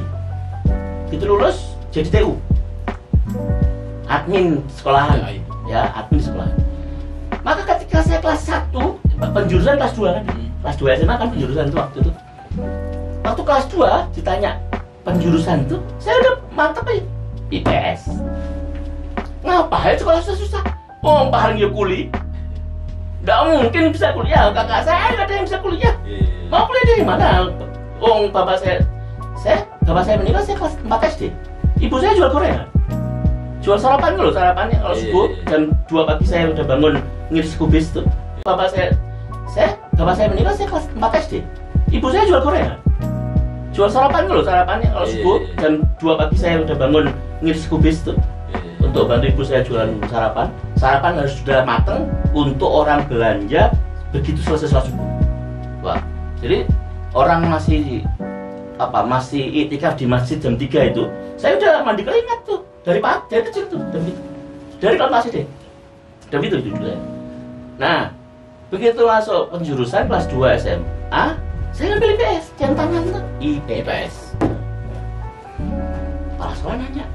Itu lulus jadi TU. Admin sekolahan. Ya, admin sekolahan. Maka ketika saya kelas 1, penjurusan kelas 2 kan. Kelas 2 SMA kan penjurusan itu waktu itu. Waktu kelas 2 ditanya penjurusan itu, saya udah mantep ya. IPS. Ngapain sekolah susah-susah? Oh, Pak Hargyo kuli. Nggak mungkin bisa kuliah. Kakak saya nggak ada yang bisa kuliah. Mau kuliah dari mana? Oh, bapak saya meninggal saya kelas 4 SD. Ibu saya jual gorengan. Jual sarapan dulu, sarapannya kalau subuh jam 2 pagi saya udah bangun ngiris kubis tuh. Bapak saya meninggal saya kelas 4 SD. Ibu saya jual Korea. Jual sarapan loh, sarapannya kalau subuh jam 2 pagi saya udah bangun ngisi kubis tuh. Untuk bantu ibu saya jualan sarapan. Sarapan harus sudah mateng untuk orang belanja begitu selesai sholat subuh. Wah, jadi orang masih iktikaf di masjid jam 3 itu, saya udah mandi keringat tuh dari kecil tuh, dari kelas masih deh. Dan itu juga. Nah, begitu masuk penjurusan kelas 2 SMA, saya ngambil IPS, centangan tuh IPS. Kepala sekolah nanya,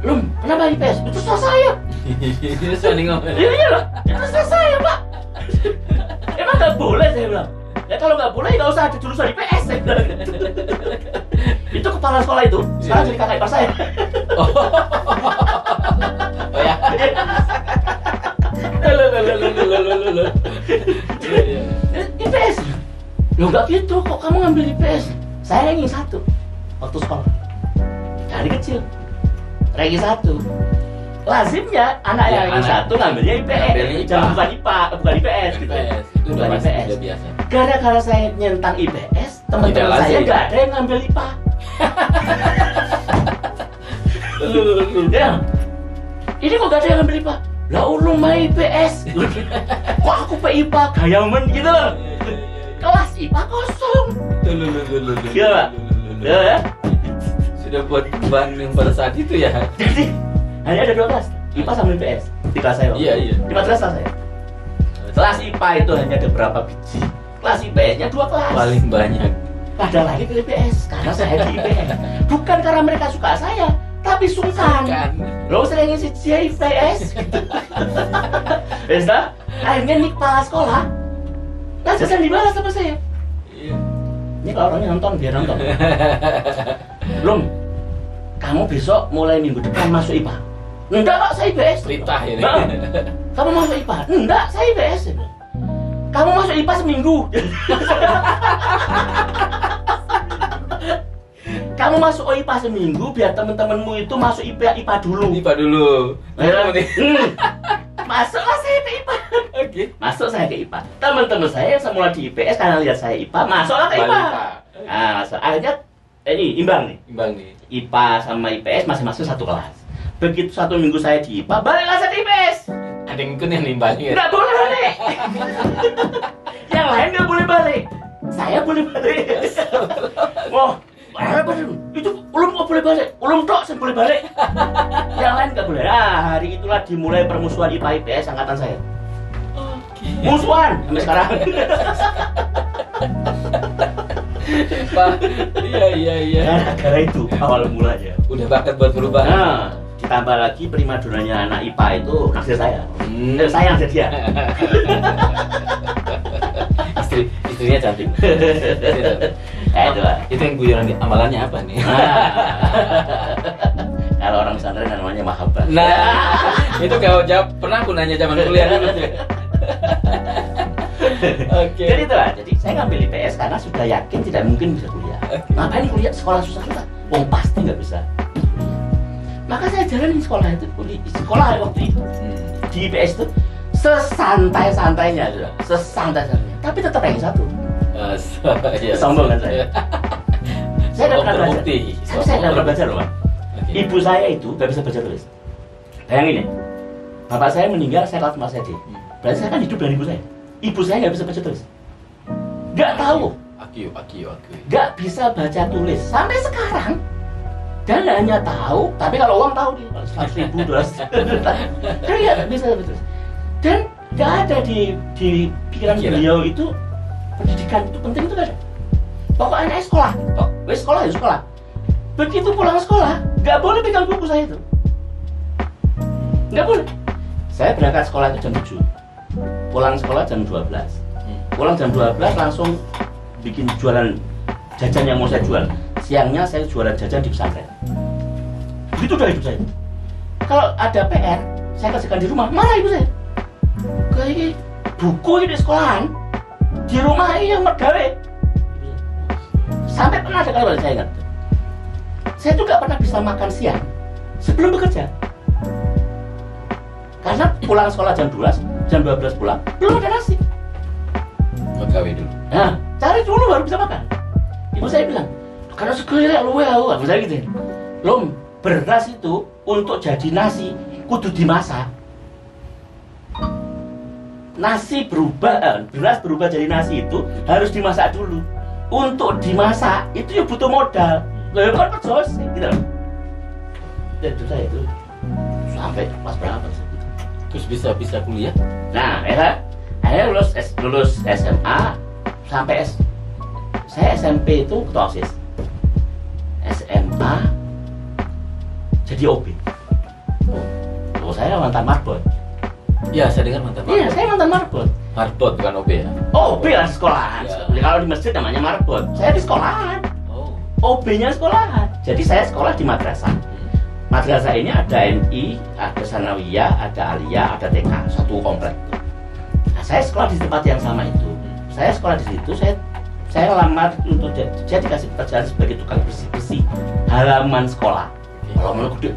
"Lum, kenapa IPS?" "Itu salah saya." Iya loh, itu salah saya, Pak. Emang nggak boleh, saya bilang. Ya kalau nggak boleh nggak usah ada jurusan IPS, saya bilang. Itu kepala sekolah itu sekarang jadi kakak ipar saya. Oh ya. IPS. Loh nggak gitu, kok kamu ngambil IPS? Saya ranking 1 waktu sekolah. Dari kecil. Ranking 1. Lazimnya anak yang ranking 1 ngambilnya IPS. Jangan bukan IPA, bukan IPS gitu. Itu udah pasti udah biasa. Gara-gara saya nyentang IPS, teman-teman saya nggak ada yang ngambil IPA. Ya, ini kok gak ada yang ngambil IPA? Lah ulung mah IPS. Kok aku IPA gayamen gitu loh. Kelas IPA kosong. Iya Pak. Ya. Sudah buat beban yang pada saat itu ya. Jadi hanya ada 2 kelas, IPA sama IPS di kelas saya. Iya. 15 kelas saya. Kelas IPA itu hanya ada berapa biji. Kelas IPS-nya 2 kelas. Paling banyak. Pada lagi ke IPS karena saya di IPS. Bukan karena mereka suka saya, tapi sungkan. Lo sering ngisi IPS. Bisa? Akhirnya nih kepala sekolah. Nah, jajan dibalas sama saya. Iya. Ini kalau orangnya nonton, biar nonton. Belum. Kamu besok mulai minggu depan masuk IPA. Enggak Pak, saya IPS. Perintah ini. Nah, kamu masuk IPA? Enggak, saya IPS. Kamu masuk IPA seminggu. Kamu masuk IPA seminggu biar temen-temenmu itu masuk IPA dulu. IPA dulu. Masuklah saya ke IPA. Oke. Masuk saya ke IPA. Teman-teman saya yang semula di IPS karena lihat saya IPA, masuklah ke IPA. Nah, masuk. Akhirnya ini imbang nih. Imbang nih. IPA sama IPS masing-masing 1 kelas. Begitu 1 minggu saya di IPA, baliklah saya ke IPS. Ada yang ikut yang nimbangin. Nggak boleh balik. Yang lain nggak boleh balik. Saya boleh balik. Wah, itu ulum nggak boleh balik. Ulum tok saya boleh balik. Yang lain nggak boleh. Nah, hari itulah dimulai permusuhan IPA IPS angkatan saya. Musuhan sampai sekarang. Pak, iya. Gara-gara itu awal mulanya. Udah bakat buat perubahan. Nah, ditambah lagi primadonanya anak IPA itu naksir saya. Sayang jadi dia. Istrinya cantik. Itu yang guyonan amalannya apa nih? Kalau orang pesantren namanya mahabbah. Nah, itu kalau jawab pernah aku nanya zaman kuliah dulu tuh. Oke. Jadi itulah. Jadi saya ngambil IPS karena sudah yakin tidak mungkin bisa kuliah. Ngapain kuliah sekolah susah-susah? Wong pasti nggak bisa. Maka saya jalanin sekolah itu, sekolah waktu itu di IPS itu sesantai-santainya, sesantai-santainya. Tapi tetap ranking 1. Sombong kan saya. Saya nggak pernah belajar. Saya nggak pernah belajar loh, Pak. Ibu saya itu nggak bisa baca tulis. Bayangin ya, bapak saya meninggal saya kelas 4 SD. Berarti saya kan hidup dari ibu saya. Ibu saya nggak bisa baca tulis. Nggak tahu. Aku. Nggak bisa baca tulis sampai sekarang. Dan hanya tahu, tapi kalau uang tahu nih, 100.000, 200.000. Kan nggak bisa baca tulis. Dan nggak ada di pikiran beliau itu pendidikan itu penting, itu nggak ada. Pokoknya sekolah, sekolah ya sekolah. Begitu pulang sekolah, nggak boleh pegang buku saya itu. Nggak boleh. Saya berangkat sekolah itu jam 7. Pulang sekolah jam 12. Pulang jam 12 langsung bikin jualan jajan yang mau saya jual. Siangnya saya jualan jajan di pesantren. Begitu udah hidup saya. Kalau ada PR, saya kerjakan di rumah, marah ibu saya. Kayak buku ini di sekolahan, di rumah ini yang mergawe. Sampai pernah ada kali saya ingat. Saya tuh gak pernah bisa makan siang sebelum bekerja. Karena pulang sekolah jam 12 pulang, belum ada nasi. gawe dulu. Nah, cari dulu baru bisa makan. Ibu saya bilang, karena segera lu aku saya gitu. Lom, beras itu untuk jadi nasi kudu dimasak. Nasi berubah, beras berubah jadi nasi itu harus dimasak dulu. Untuk dimasak itu ya butuh modal. Lah kan percos gitu loh. Dan itu saya itu sampai kelas berapa sih? Terus bisa kuliah? Nah, akhirnya lulus SMA sampai saya SMP itu ketua OSIS. SMA jadi OB. Oh, saya mantan marbot. Ya, saya dengar mantan marbot. Iya, saya mantan marbot. Marbot bukan OB ya? OB lah sekolahan. Ya. Kalau di masjid namanya marbot. Saya di sekolahan. Oh. OB-nya sekolahan. Jadi saya sekolah di madrasah. Madrasah ini ada MI, ada Sanawiyah, ada Aliyah, ada TK, satu komplek. Nah, saya sekolah di tempat yang sama itu. Saya sekolah di situ, saya lamar untuk jadi dikasih pekerjaan sebagai tukang bersih-bersih halaman sekolah. Halaman gede.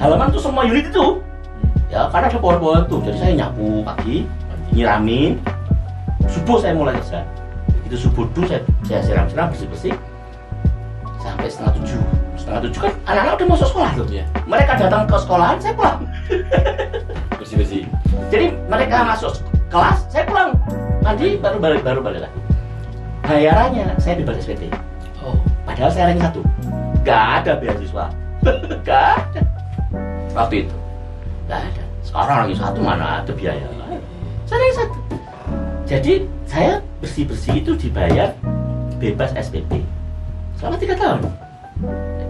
Halaman itu semua unit itu. Ya, karena ada pohon-pohon tuh. Jadi saya nyapu pagi, nyiramin. Subuh saya mulai kerja. Itu subuh dulu saya siram-siram bersih-bersih sampai setengah 7. Setengah 7 kan anak-anak udah masuk sekolah tuh. Iya. Mereka datang ke sekolahan, saya pulang. Bersih-bersih. Jadi mereka masuk kelas, saya pulang. Mandi baru balik lagi. Bayarannya saya bebas SPP. Oh. Padahal saya ranking 1. Gak ada beasiswa. Gak ada. Waktu itu gak ada. Sekarang ranking 1 mana ada biaya. Saya ranking 1. Jadi saya bersih-bersih itu dibayar bebas SPP selama 3 tahun.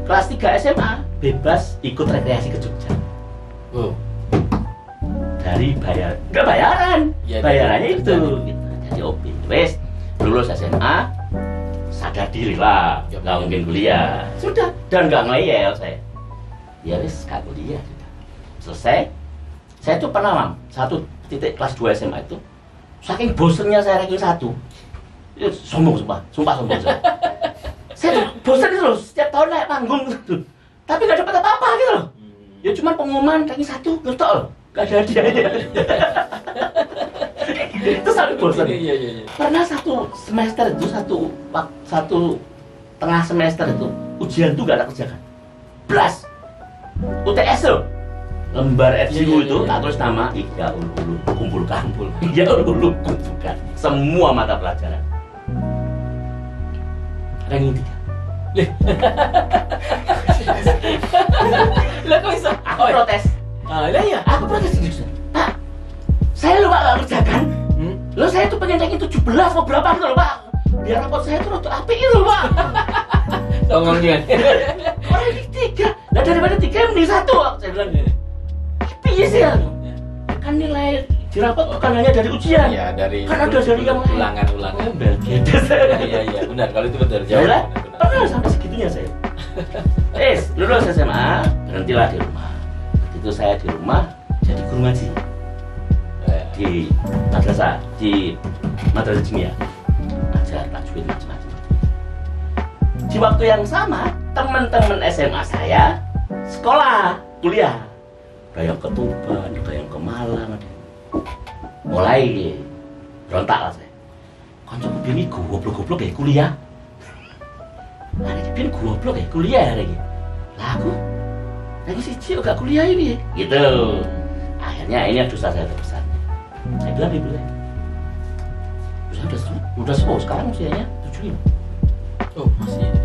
Kelas 3 SMA bebas ikut rekreasi ke Jogja. Oh. Dari nggak bayaran, Ya, bayarannya itu gitu. gitu. Jadi OB. Wes lulus SMA sadar diri lah, Ya, nggak mungkin kuliah. Sudah, dan nggak ngeyel saya. Ya wes nggak kuliah sudah. Selesai. Saya tuh pernah mam, satu titik kelas 2 SMA itu saking bosennya saya ranking 1. Ya, sombong sumpah sombong. Saya tuh bosan itu loh, setiap tahun naik panggung gitu. Tapi nggak dapat apa-apa gitu loh. Ya cuma pengumuman ranking 1 ngetok loh. Gak ada hadiahnya. Itu sangat bosan. Iya. Pernah satu semester itu satu tengah semester itu ujian tuh gak ada kerjakan. Blas. UTS loh. Lembar FGU itu tak tulis nama Iya Ulu kumpulkan. Iya Ulu kumpulkan. Semua mata pelajaran. Ranking 3. Lah kok bisa? Aku protes. Ah, iya. Aku protes gitu. Pak, saya lupa gak kerjakan. Lo saya tuh pengen ranking 17 mau berapa gitu loh Pak. Biar rapot saya tuh untuk api gitu loh Pak. Songong dia. Ranking 3. Nah daripada 3 mending 1. Saya bilang gini. Piye sih ya? Kan nilai di rapot bukan hanya dari ujian. Iya, dari Kan ada dari yang lain. ulangan. Oh, Belgia saya. Iya, benar. Kalau itu betul Ya jawab. udah, Benar. pernah sampai segitunya saya. Lulus SMA, berhentilah di rumah. Itu saya di rumah jadi guru ngaji di madrasah Jimia, ajar tajwid macam-macam. Di waktu yang sama, teman-teman SMA saya sekolah, kuliah. Ada yang ke Tuban, ada yang ke Malang, mulai berontak lah saya. Kancaku bini goblok-goblok ya kuliah. Ada bini goblok ya kuliah hari ini. Lah aku lagi siji gak kuliah ini gitu. Akhirnya ini dosa saya terbesar. Saya bilang ibu saya, ibu saya udah sepuh sekarang usianya 75. Oh,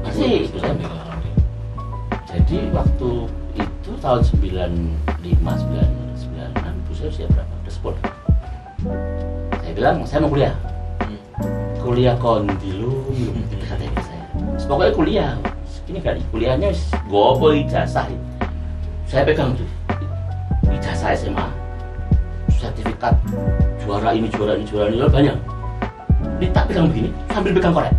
masih Ibu saya. Jadi waktu itu tahun 95, 96 ibu saya usia berapa? Udah sepuh. Saya bilang saya mau kuliah. Kuliah kondilum gitu kata ibu saya. Pokoknya kuliah. Ini kali kuliahnya gopo ijazah. Saya pegang tuh ijazah SMA, sertifikat juara ini banyak. Ini tak pegang begini sambil pegang korek.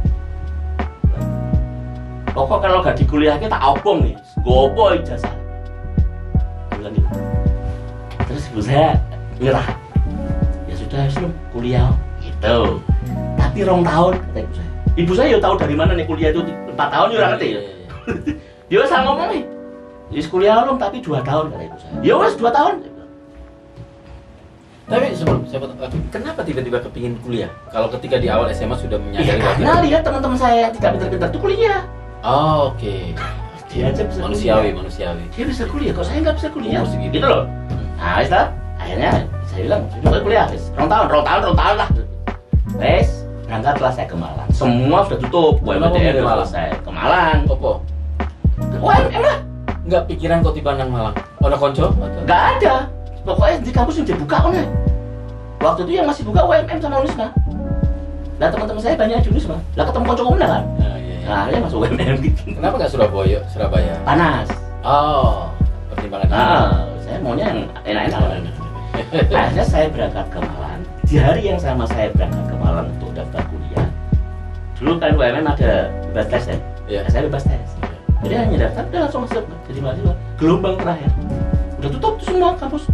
Pokok kalau gak di kuliahnya tak obong nih, gopo ijazah. Bilang gitu. Terus ibu saya nyerah. Ya sudah Islam kuliah gitu. Tapi 2 tahun kata ibu saya. Ibu saya ya tahu dari mana nih kuliah itu 4 tahun ya ngerti ya. Dia saya ngomong nih. Di kuliah belum tapi 2 tahun kata ibu saya. Ya wes 2 tahun. Tapi sebelum kenapa tiba-tiba kepingin kuliah? Kalau ketika di awal SMA sudah Ya menyadari karena lihat teman-teman saya yang tidak pintar-pintar itu kuliah. Oh, oke. Dia aja bisa Manusiawi. Dia bisa kuliah, kok saya nggak bisa kuliah? Umur segitu. Gitu loh. Nah, setelah akhirnya saya bilang, sudah kuliah, wis. Rong tahun lah. Wes, berangkatlah saya ke Malang. Semua sudah tutup, UMTN ke Malang? selesai. Ke Malang. Opo? UMM lah. Enggak pikiran kok tiba nang Malang. Ono konco? Nggak ada. Pokoknya di kampus yang dibuka kan. Waktu itu yang masih buka UMM sama Unisma. Nah, teman-teman saya banyak di Unisma. Lah ketemu konco mana kan? Iya. Nah, akhirnya masuk UMM gitu. Kenapa nggak Surabaya? Panas. Oh, pertimbangan. Saya maunya yang enak-enak. Akhirnya saya berangkat ke Malang. Di hari yang sama saya berangkat ke Malang untuk daftar kuliah. Dulu kan UMM ada bebas tes ya? Iya. Saya bebas tes. Jadi hanya daftar, udah langsung masuk jadi mahasiswa. Gelombang terakhir. Udah tutup tuh semua kampus.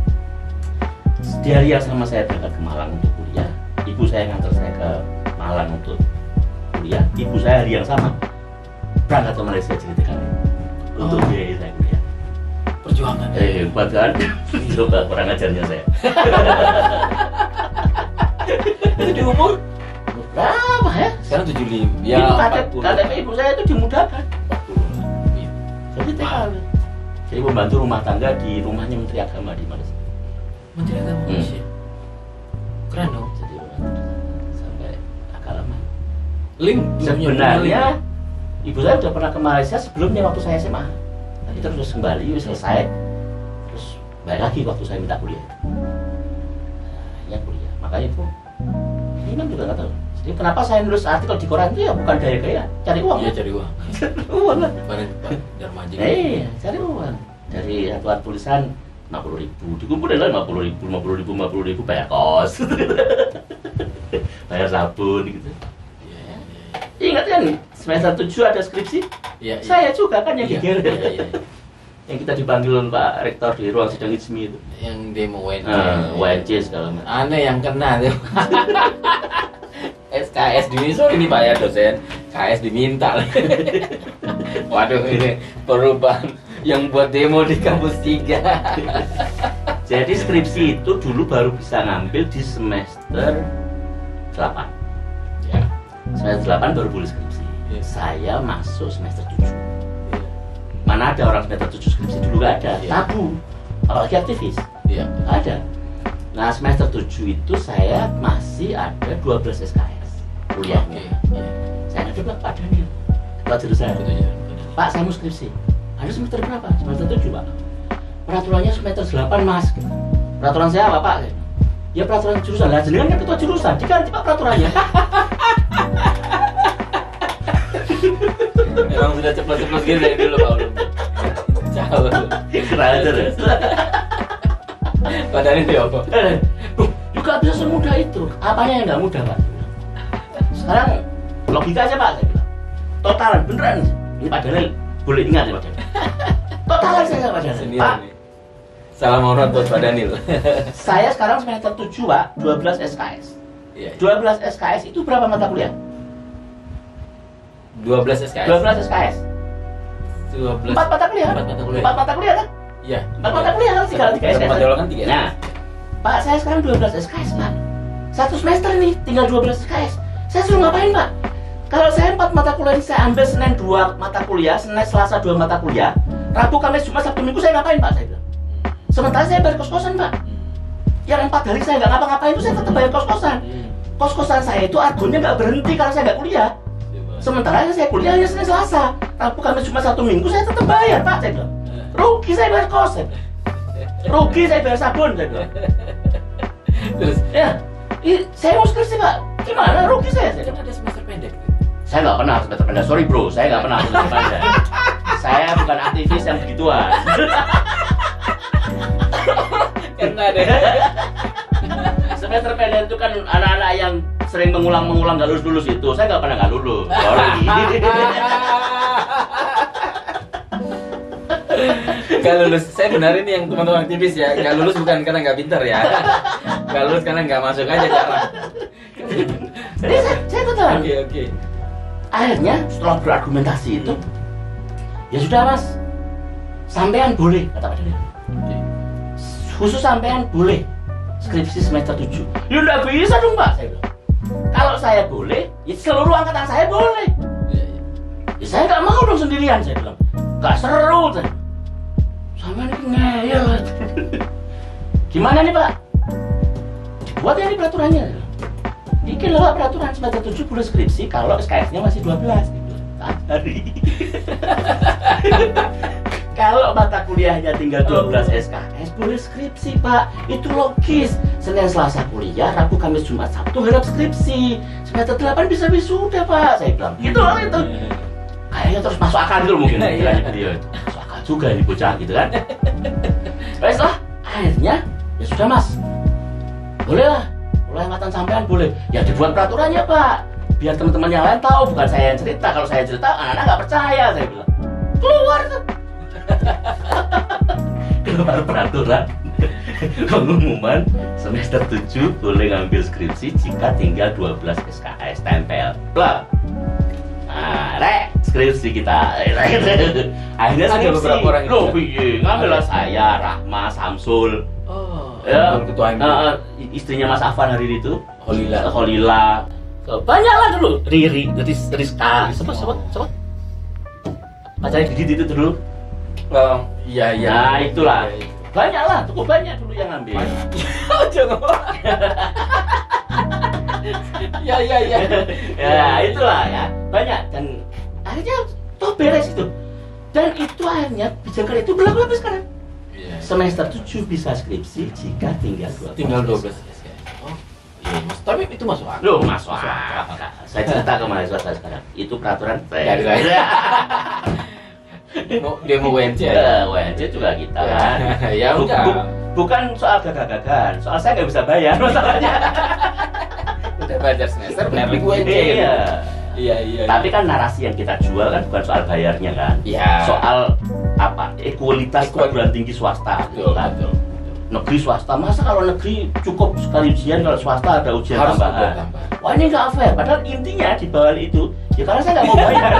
Di hari yang sama saya berangkat ke Malang untuk kuliah. Ibu saya ngantar saya ke Malang untuk kuliah. Ibu saya hari yang sama berangkat ke Malaysia ceritakan untuk biaya saya kuliah. Perjuangan. Hebat kan? Coba kurang ajarnya saya. Itu di umur Berapa ya? sekarang 75. Ya, itu 40. KTP ibu saya itu dimudahkan. 40. Iya. Jadi TKW. Jadi membantu rumah tangga di rumahnya Menteri Agama di Malaysia. Menteri Agama Malaysia. Keren dong. Jadi sampai agak lama. Link Sebenarnya ibu saya sudah pernah ke Malaysia sebelumnya waktu saya SMA. Tapi terus kembali selesai. Terus balik lagi waktu saya minta kuliah. Ya kuliah. Makanya itu ini kan juga nggak tahu. Jadi kenapa saya nulis artikel di koran itu ya bukan gaya-gaya, cari uang. Iya, cari uang. Uang lah. Bareng Pak Darmaji. Iya, cari uang. Dari satuan tulisan 50.000, dikumpulin lah 50.000, bayar kos, bayar sabun gitu. Iya. Ingat kan semester 7 ada skripsi? Iya. Saya juga kan yang Iya, geger. iya. Yang kita dipanggil Pak Rektor di ruang sidang ISMI itu. Yang demo WNC. WNC segala macam. Aneh yang kena tuh. SKS sorry nih Pak ya dosen. KS diminta. Waduh, ini perubahan yang buat demo di kampus 3. Jadi skripsi itu dulu baru bisa ngambil di semester 8. Ya. Semester 8 baru boleh skripsi. Iya. Saya masuk semester 7. Mana ada orang semester 7 skripsi dulu gak ada. Iya. Tabu. Apalagi aktivis. Iya. Ada. Nah, semester 7 itu saya masih ada 12 SKS kuliahnya. Oke. Iya. Saya ada bilang Pak Daniel, Pak jurusan. Betul ya. Pak, saya mau skripsi. Ada semester berapa? Semester 7, Pak. Peraturannya semester 8, Mas. Peraturan saya apa, Pak? Ya peraturan jurusan. Lah, jenengan kan ketua jurusan. Diganti Pak peraturannya. Emang sudah ceplos-ceplos gitu dari dulu Pak Ulum. Jauh. Kerajar. Padahal itu apa? Juga bisa semudah itu. Apanya yang nggak mudah, Pak? Sekarang logika aja, Pak. Saya bilang. Totalan beneran. Ini Pak Daniel boleh ingat ya, Pak Daniel. Totalan saya Pak Daniel. Sendiri Pak, nih. Salam hormat buat Pak Daniel. saya sekarang semester 7, Pak, 12 SKS. Iya. 12 SKS itu berapa mata kuliah? 12 SKS. 12 SKS. 12. 4 mata kuliah. 4 mata kuliah. 4 mata kuliah kan? Iya. 4 mata kuliah kan? 3 SKS. Kan 3. Nah, Pak, saya sekarang 12 SKS, Pak. Satu semester nih, tinggal 12 SKS. Saya suruh ngapain, Pak? Kalau saya 4 mata kuliah, saya ambil Senin 2 mata kuliah, Senin Selasa 2 mata kuliah, Rabu, Kamis, Jumat, Sabtu, Minggu, saya ngapain, Pak? Saya bilang. Sementara saya bayar kos-kosan, Pak. Yang 4 hari saya nggak ngapa-ngapain itu saya tetap bayar kos-kosan. Kos-kosan saya itu argonya nggak berhenti kalau saya nggak kuliah. Sementara saya kuliah hanya Senin Selasa, Rabu, Kamis, Jumat, Sabtu, Minggu, saya tetap bayar, Pak. Saya bilang. Rugi saya bayar kos, saya bilang. Rugi saya bayar sabun, saya bilang. Terus Ya, saya mau skripsi, Pak. Gimana? Rugi saya. kan ada semester pendek. Saya nggak pernah semester pendek. Sorry bro, saya nggak pernah semester pendek. Saya bukan aktivis yang begituan. Kena deh. Semester pendek itu kan anak-anak yang sering mengulang nggak lulus itu. Saya nggak pernah nggak lulus. Sorry. Gak lulus, saya benarin nih yang teman-teman aktivis ya. Gak lulus bukan karena nggak pintar ya. Gak lulus karena nggak masuk aja jarang. Jadi saya betul. Oke. Akhirnya setelah berargumentasi itu, ya sudah mas, sampean boleh kata Pak Daniel. Khusus sampean boleh skripsi semester 7. Ya nggak bisa dong Pak, saya bilang. Kalau saya boleh, ya seluruh angkatan saya boleh. Ya saya nggak mau dong sendirian, saya bilang. Nggak seru, saya. Sama ini ngeyel. Gimana nih Pak? Dibuat ya ini peraturannya. Bikin lah peraturan semester 7 boleh skripsi kalau SKS-nya masih 12 gitu. Hari. Kalau mata kuliahnya tinggal 12 SKS boleh skripsi Pak. Itu logis. Senin Selasa kuliah, Rabu Kamis Jumat Sabtu harap skripsi. Semester 8 bisa wisuda Pak, saya bilang. Gitu loh itu. Kayaknya terus masuk akal gitu mungkin pikirannya beliau itu. Masuk akal juga ini bocah gitu kan. Baik lah, akhirnya ya sudah Mas. Boleh lah. Mulai angkatan sampean boleh. Ya dibuat peraturannya Pak. Biar teman-teman yang lain tahu, bukan saya yang cerita. Kalau saya cerita, anak-anak nggak percaya, saya bilang. Keluar tuh. Keluar peraturan pengumuman semester 7 boleh ngambil skripsi jika tinggal 12 SKS tempel. Blah. Nah, skripsi kita. Akhirnya ada skripsi. beberapa orang Loh, ngambillah saya, Rahma, Samsul. Oh, Ya, ketua istrinya Mas Afan hari itu. Holila. Holila. Banyak lah dulu. Riri, Rizka, siapa? Pacarnya Didit itu dulu. Iya. Nah, itulah. Banyak lah, cukup banyak dulu yang ngambil. Jangan. Ya. Ya, itulah ya. Banyak dan akhirnya toh beres itu. Dan itu akhirnya kebijakan itu berlaku sampai sekarang. Iya. Semester 7 bisa skripsi jika tinggal 12. Tinggal 12 SKS. Oh, iya, Mas. Tapi itu masuk akal. Loh, masuk akal. Saya cerita ke mahasiswa saya sekarang. Itu peraturan saya. Dia mau WNC ya? WNC juga kita kan. Ya udah. Bukan soal gagah-gagahan, soal saya nggak bisa bayar masalahnya. Udah belajar semester, bayar lagi WNC. Iya. Tapi kan narasi yang kita jual kan bukan soal bayarnya kan. Iya. Soal apa? Ekualitas perguruan tinggi swasta. Betul. Negeri swasta, masa kalau negeri cukup sekali ujian, kalau swasta ada ujian Harus tambahan. tambahan. Wah ini nggak fair. Padahal intinya di bawah itu, ya karena saya nggak mau bayar.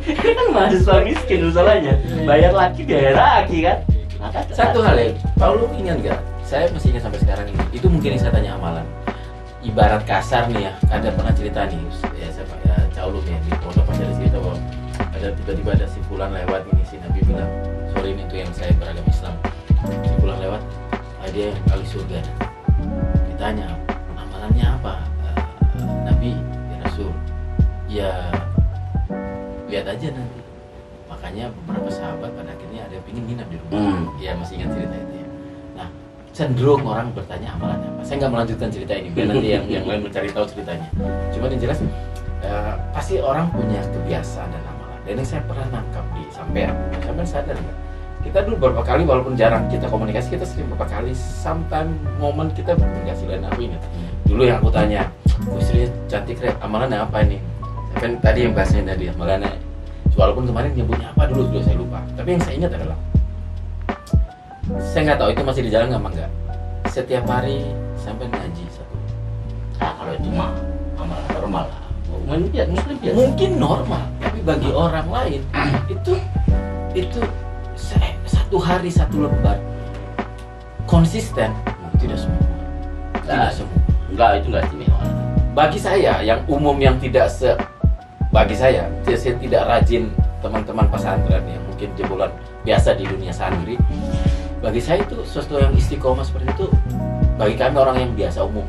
Ini kan mahasiswa miskin masalahnya. Bayar lagi, biaya lagi kan. Maka Satu hal ya, Pak lu ingat nggak? Saya masih ingat sampai sekarang ini. Itu mungkin yang saya tanya amalan. Ibarat kasar nih ya, ada pernah cerita nih, ya saya Caulum ya di pondok pasti ada cerita bahwa ada tiba-tiba ada si fulan lewat ini, si Nabi bilang, sorry ini tuh yang saya beragama Islam, si fulan lewat, dia yang kali surga. Ditanya amalannya apa, Nabi ya Rasul, ya lihat aja nanti. Makanya beberapa sahabat pada akhirnya ada yang pingin nginap di rumah. Ya masih ingat cerita itu ya. Nah, cenderung orang bertanya amalannya apa. Saya nggak melanjutkan cerita ini biar nanti yang lain mencari tahu ceritanya. Cuma yang jelas pasti orang punya kebiasaan dan amalan. Dan yang saya pernah nangkap di sampean sadar nggak? Kita dulu beberapa kali walaupun jarang kita komunikasi, kita sering beberapa kali sometime momen kita berkomunikasi. Dan aku ingat dulu yang aku tanya, istri cantik Red, amalannya apa ini? Kan tadi yang bahasanya tadi amalannya, walaupun kemarin nyebutnya apa dulu sudah saya lupa. Tapi yang saya ingat adalah, saya nggak tahu itu masih di jalan nggak enggak. Setiap hari sampai ngaji satu. Nah, kalau itu mah amalan normal lah. Muslim biasa. Mungkin normal, tapi bagi orang lain itu satu hari satu lembar konsisten tidak semua. Tidak semua. Enggak, itu enggak istimewa. Bagi saya yang umum yang bagi saya tidak rajin teman-teman pesantren yang mungkin jebolan biasa di dunia santri. Bagi saya itu sesuatu yang istiqomah seperti itu. Bagi kami orang yang biasa umum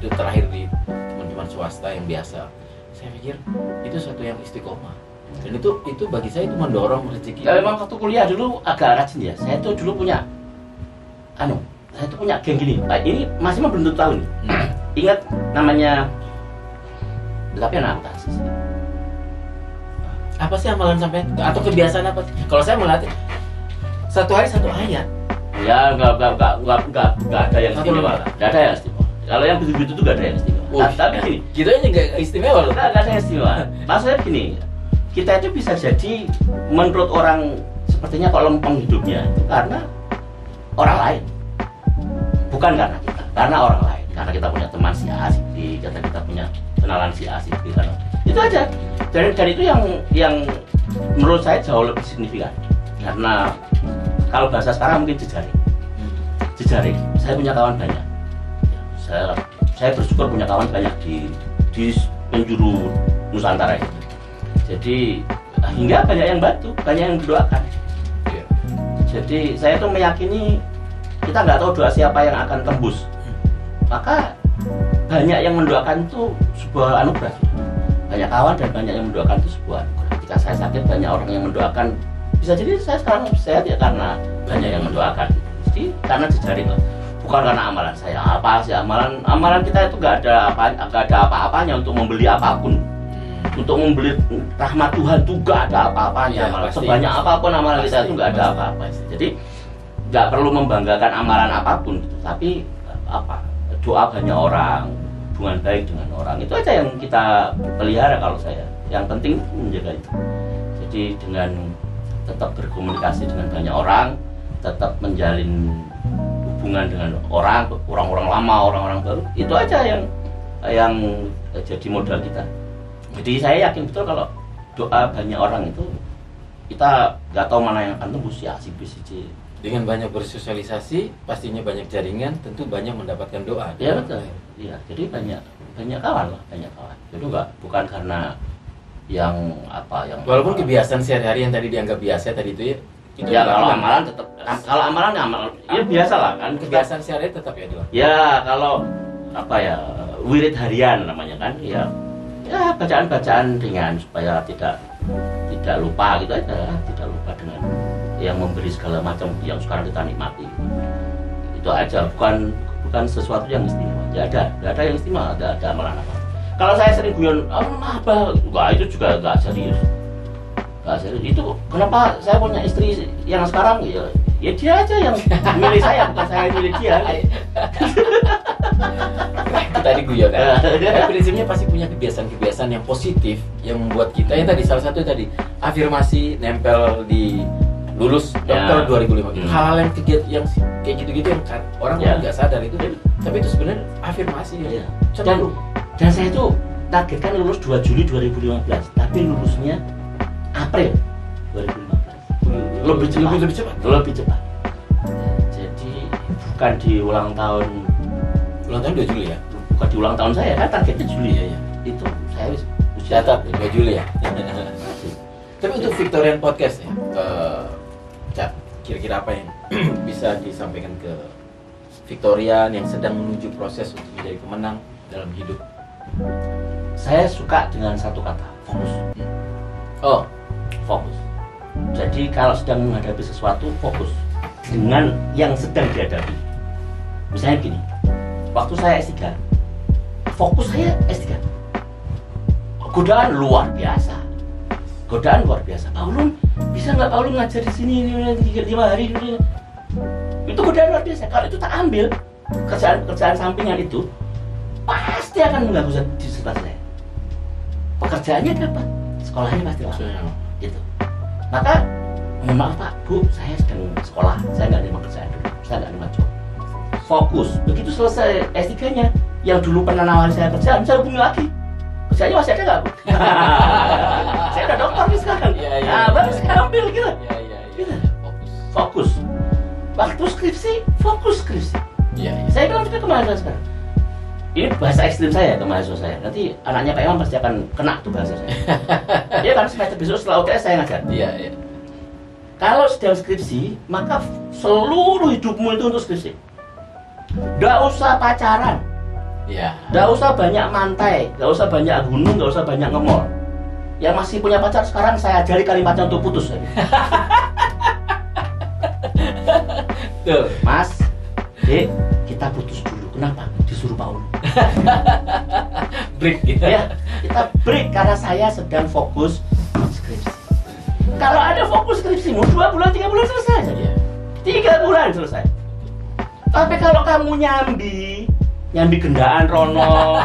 itu terakhir di teman-teman swasta yang biasa. Saya pikir itu sesuatu yang istiqomah. Dan itu bagi saya itu mendorong rezeki. Ya memang waktu kuliah dulu agak rajin ya. Saya tuh dulu punya saya tuh punya geng gini. Nah, ini masih belum tentu tahu nih. Ingat namanya tapi anak sih. Apa sih amalan sampai atau kebiasaan apa? Kalau saya melatih satu hari satu ayat. Ya enggak ada yang istimewa. Enggak ada yang istimewa. Kalau yang begitu tuh enggak ada yang istimewa. Tapi gini, kita aja enggak istimewa loh. Enggak ada yang istimewa. Maksudnya gini, kita itu bisa jadi menurut orang sepertinya kok lempeng hidupnya itu karena orang lain. Bukan karena kita, karena orang lain. Karena kita punya teman si A, si B, karena kita punya kenalan si A, si B, karena itu aja. Dan itu yang menurut saya jauh lebih signifikan. Karena Kalau bahasa sekarang mungkin jejaring. Jejaring. Saya punya kawan banyak. Saya bersyukur punya kawan banyak di penjuru Nusantara ini. Jadi hingga banyak yang bantu, banyak yang mendoakan. Jadi saya tuh meyakini kita nggak tahu doa siapa yang akan tembus. Maka banyak yang mendoakan itu sebuah anugerah. Banyak kawan dan banyak yang mendoakan itu sebuah anugerah. Ketika saya sakit banyak orang yang mendoakan. Bisa jadi saya sekarang sehat ya karena banyak yang mendoakan. Jadi karena jejaring lah. Bukan karena amalan saya. Apa sih amalan kita itu nggak ada apa-apanya untuk membeli apapun. Untuk membeli rahmat Tuhan itu nggak ada apa-apanya. Ya, sebanyak apapun amalan kita itu nggak ada apa-apa. Jadi nggak perlu membanggakan amalan apapun, tapi doa banyak orang, hubungan baik dengan orang itu aja yang kita pelihara kalau saya. Yang penting menjaga itu. Jadi dengan tetap berkomunikasi dengan banyak orang, tetap menjalin hubungan dengan orang-orang lama, orang-orang baru, itu aja yang jadi modal kita. Jadi saya yakin betul kalau doa banyak orang itu kita nggak tahu mana yang akan tembus ya si. Dengan banyak bersosialisasi, pastinya banyak jaringan, tentu banyak mendapatkan doa. Ya betul. Iya, jadi banyak kawan lah, banyak kawan. Jadi bukan karena yang walaupun kebiasaan sehari-hari yang tadi dianggap biasa tadi itu ya. Ya kalau amalan tetap ya biasa lah kan. Kebiasaan sehari-hari tetap ya doa. Ya kalau wirid harian namanya kan ya bacaan-bacaan ringan supaya tidak lupa gitu aja, tidak lupa dengan yang memberi segala macam yang sekarang kita nikmati. Itu aja, bukan sesuatu yang istimewa. Ya ada yang istimewa, ada amalan apa. Kalau saya sering guyon, itu juga nggak serius. Nggak serius. Itu kenapa saya punya istri yang sekarang ya dia aja yang milih saya, bukan saya yang milih dia. Tadi guyon kan. Prinsipnya pasti punya kebiasaan yang positif yang membuat kita yang tadi salah satu tadi afirmasi nempel di lulus dokter 2005. Hal-hal yang yang kayak gitu-gitu yang orang nggak sadar itu, tapi itu sebenarnya afirmasi ya. Dan saya itu targetkan lulus 2 Juli 2015, tapi lulusnya April 2015. Lebih cepat. Jadi bukan di ulang tahun 2 Juli ya. Bukan di ulang tahun saya, kan targetnya Juli ya. Itu saya usia catat 2 Juli ya. Tapi untuk Victorian Podcast ya, Cap, kira-kira apa yang bisa disampaikan ke Victorian yang sedang menuju proses untuk menjadi pemenang dalam hidup? Saya suka dengan satu kata, fokus. Fokus. Jadi kalau sedang menghadapi sesuatu, fokus dengan yang sedang dihadapi. Misalnya gini, waktu saya S3, fokus saya S3. Godaan luar biasa. Pak Ulun, bisa nggak Pak Ulun ngajar di sini 5 hari dulu? Itu godaan luar biasa. Kalau itu tak ambil kerjaan sampingan itu, pasti akan mengganggu disertasi saya. Pekerjaannya dapat, sekolahnya pasti lama. Gitu. Maka, mohon maaf Pak, Bu, saya sedang sekolah, saya nggak ada pekerjaan dulu, saya nggak ada job. Fokus. Begitu selesai S3-nya, yang dulu pernah nawari saya kerjaan, saya hubungi lagi. Kerjanya masih ada nggak, Bu? Saya udah dokter nih sekarang. Baru saya ambil gitu. Gitu. Fokus. Waktu skripsi, fokus skripsi. Saya bilang juga ke mahasiswa sekarang. Ini bahasa ekstrim saya ke mahasiswa saya. Nanti anaknya Pak Imam pasti akan kena tuh bahasa saya. Dia kan semester besok setelah UTS saya ngajar. Kalau sedang skripsi, maka seluruh hidupmu itu untuk skripsi. Nggak usah pacaran. Nggak usah banyak mantai, nggak usah banyak gunung, nggak usah banyak nge-mall. Yang masih punya pacar sekarang saya ajari kalimatnya untuk putus. Tuh, Mas, Dek, kita putus dulu. Kenapa? Disuruh Pak Ulun. Break gitu. Ya, kita break karena saya sedang fokus skripsi. Kalau ada fokus skripsimu 2 bulan, 3 bulan selesai saja. 3 bulan selesai. Tapi kalau kamu nyambi gendaan rono,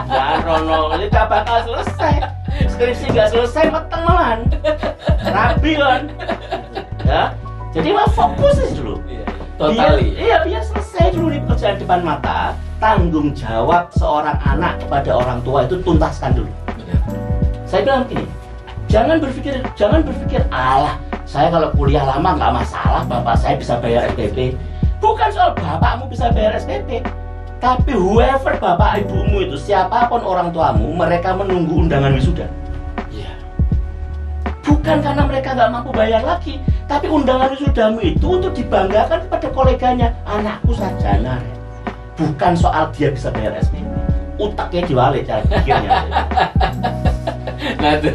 ini gak bakal selesai. Skripsi gak selesai, mateng malahan. Rabi kan. Ya, jadi mau fokus dulu. Totali. Biar selesai dulu di pekerjaan depan mata. Tanggung jawab seorang anak kepada orang tua itu tuntaskan dulu. Saya bilang begini, jangan berpikir alah saya kalau kuliah lama nggak masalah, bapak saya bisa bayar SPP. Bukan soal bapakmu bisa bayar SPP, tapi whoever bapak ibumu itu, siapapun orang tuamu, mereka menunggu undangan wisuda. Iya. Bukan karena mereka nggak mampu bayar lagi, tapi undangan wisudamu itu untuk dibanggakan kepada koleganya. Anakku sarjana, bukan soal dia bisa bayar SPP. Utaknya diwalik cara pikirnya. Nah itu.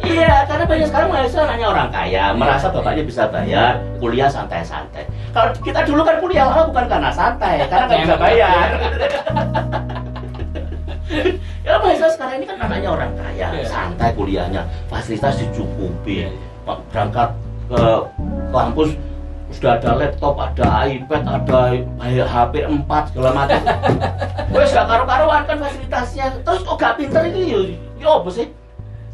Iya, karena banyak sekarang mahasiswa anaknya orang kaya, merasa bapaknya bisa bayar, kuliah santai-santai. Kalau kita dulu kan kuliah lama bukan karena santai, karena nggak bisa bayar. Ya mahasiswa sekarang ini kan anaknya orang kaya, santai kuliahnya, fasilitas dicukupi, berangkat ke kampus sudah ada laptop, ada iPad, ada HP 4 segala macam. Wes gak karu-karuan kan fasilitasnya. Terus kok gak pinter ini ya apa sih?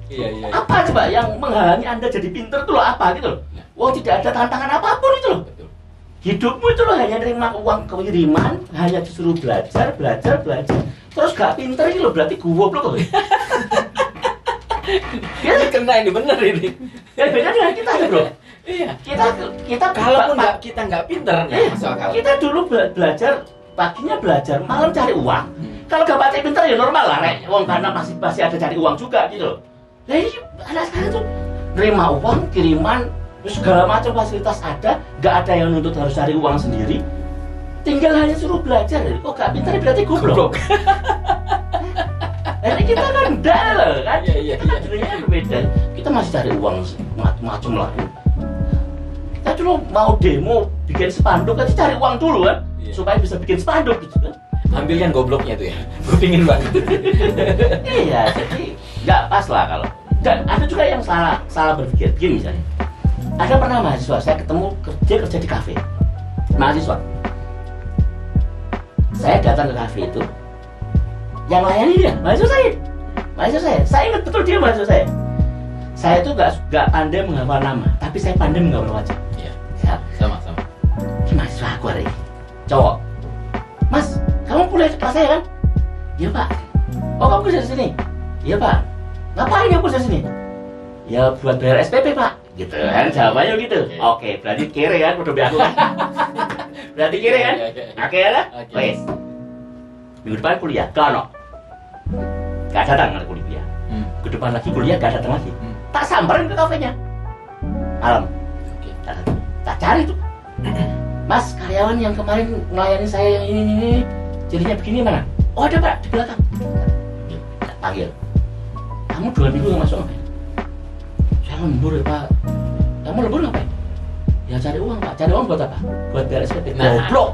Iya. Apa coba yang menghalangi Anda jadi pinter itu loh, apa gitu loh? Wah, tidak ada tantangan apapun itu loh. Betul. Hidupmu itu loh hanya nerima uang kiriman, hanya disuruh belajar. Terus gak pinter ini loh, berarti goblok loh. Ya kena ini bener ini. Ya beda dengan kita ya bro. Iya. Kita Kalaupun kita nggak pinter, nggak masuk akal. kita dulu belajar, paginya belajar, malam cari uang. Kalau gak baca pinter ya normal lah, rek. Wong karena masih ada cari uang juga gitu loh. Nah ini anak sekarang tuh nerima uang, kiriman, terus segala macam fasilitas ada, gak ada yang nuntut harus cari uang sendiri. Tinggal hanya suruh belajar. Kok gak pinter berarti goblok. Jadi kita kan enggak loh kan. Iya. Kita kan dunia berbeda. Kita masih cari uang macam-macam lah. Kita dulu mau demo, bikin spanduk kan cari uang dulu kan, supaya bisa bikin spanduk gitu kan. Ambil yang gobloknya tuh ya. Gue pingin banget. Iya, jadi nggak pas lah kalau. Dan ada juga yang salah berpikir. Begini misalnya, ada pernah mahasiswa saya ketemu kerja di kafe. Mahasiswa, saya datang ke kafe itu, yang layani dia mahasiswa saya. Saya ingat betul dia mahasiswa saya. Saya tuh nggak pandai menghafal nama, tapi saya pandai menghafal wajah. Iya. Ya. Sama. Ini mahasiswa aku hari ini, cowok. Mas, kamu kuliah di kelas saya kan? Iya pak. Oh kamu kerja di sini? Iya pak. Ngapain kamu kerja di sini? Ya buat bayar SPP pak. Gitu kan jawabannya gitu. Oke, berarti kere kan udah aku kan? Berarti kere kan? Oke ya lah. Wes. Minggu depan kuliah, kano. Gak datang aku kuliah. Ke depan lagi kuliah gak datang lagi. Tak samperin ke kafenya. Malam. Tak cari tuh. Mas, karyawan yang kemarin melayani saya yang ini jadinya begini mana? Oh ada pak, di belakang. Panggil. Kamu 2 minggu nggak masuk ngapain? Saya lembur ya pak. Kamu lembur ngapain? Ya cari uang pak. Cari uang buat apa? Buat bayar SPP. Goblok.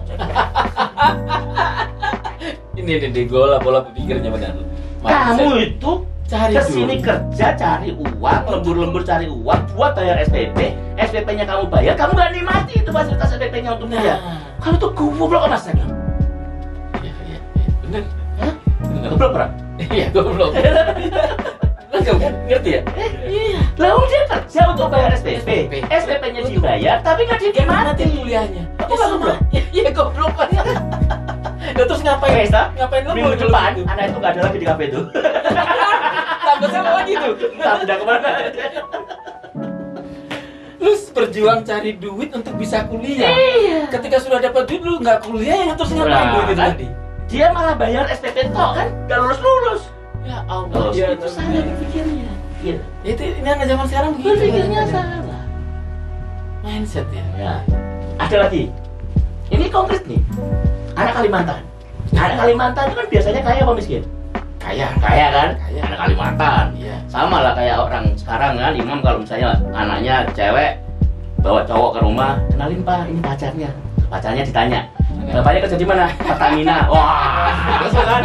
Ini bola pikirnya benar. Kamu itu cari kesini dulu. kerja cari uang, lembur-lembur cari uang buat bayar SPP. SPP-nya kamu bayar, kamu nggak nikmati itu fasilitas SPP-nya untuk bayar. Kamu tuh goblok mas saya bilang. Iya. Bener. Hah? Goblok berapa? Iya, goblok. Kamu ngerti ya? Iya. Lalu dia kerja untuk bayar SPP. SPP-nya dibayar, tapi nggak dinikmati kuliahnya. Aku nggak goblok. Iya, goblok. Nah, terus ngapain? Ngapain lu Minggu depan, anak itu nggak ada lagi di kafe itu. Tambah sama lagi tuh. Entah pindah kemana. Lu berjuang cari duit untuk bisa kuliah. Iya. Ketika sudah dapat duit lu nggak kuliah ya terus ngapain duit itu kan? tadi? Dia malah bayar SPP tok kan, nggak lulus. Ya Allah. Itu salah berpikirnya. Iya. Itu ini anak zaman sekarang gitu. Berpikirnya kan? salah. Mindset ya. Ya. Ada lagi. Ini konkret nih. Anak Kalimantan. Anak Kalimantan itu kan biasanya kaya apa miskin? Kaya kan? Kaya. Anak Kalimantan. Iya. Sama lah kayak orang sekarang kan, Imam kalau misalnya anaknya cewek bawa cowok ke rumah, kenalin pak, ini pacarnya. Pacarnya ditanya, bapaknya kerja di mana? Pertamina. Wah, gitu kan?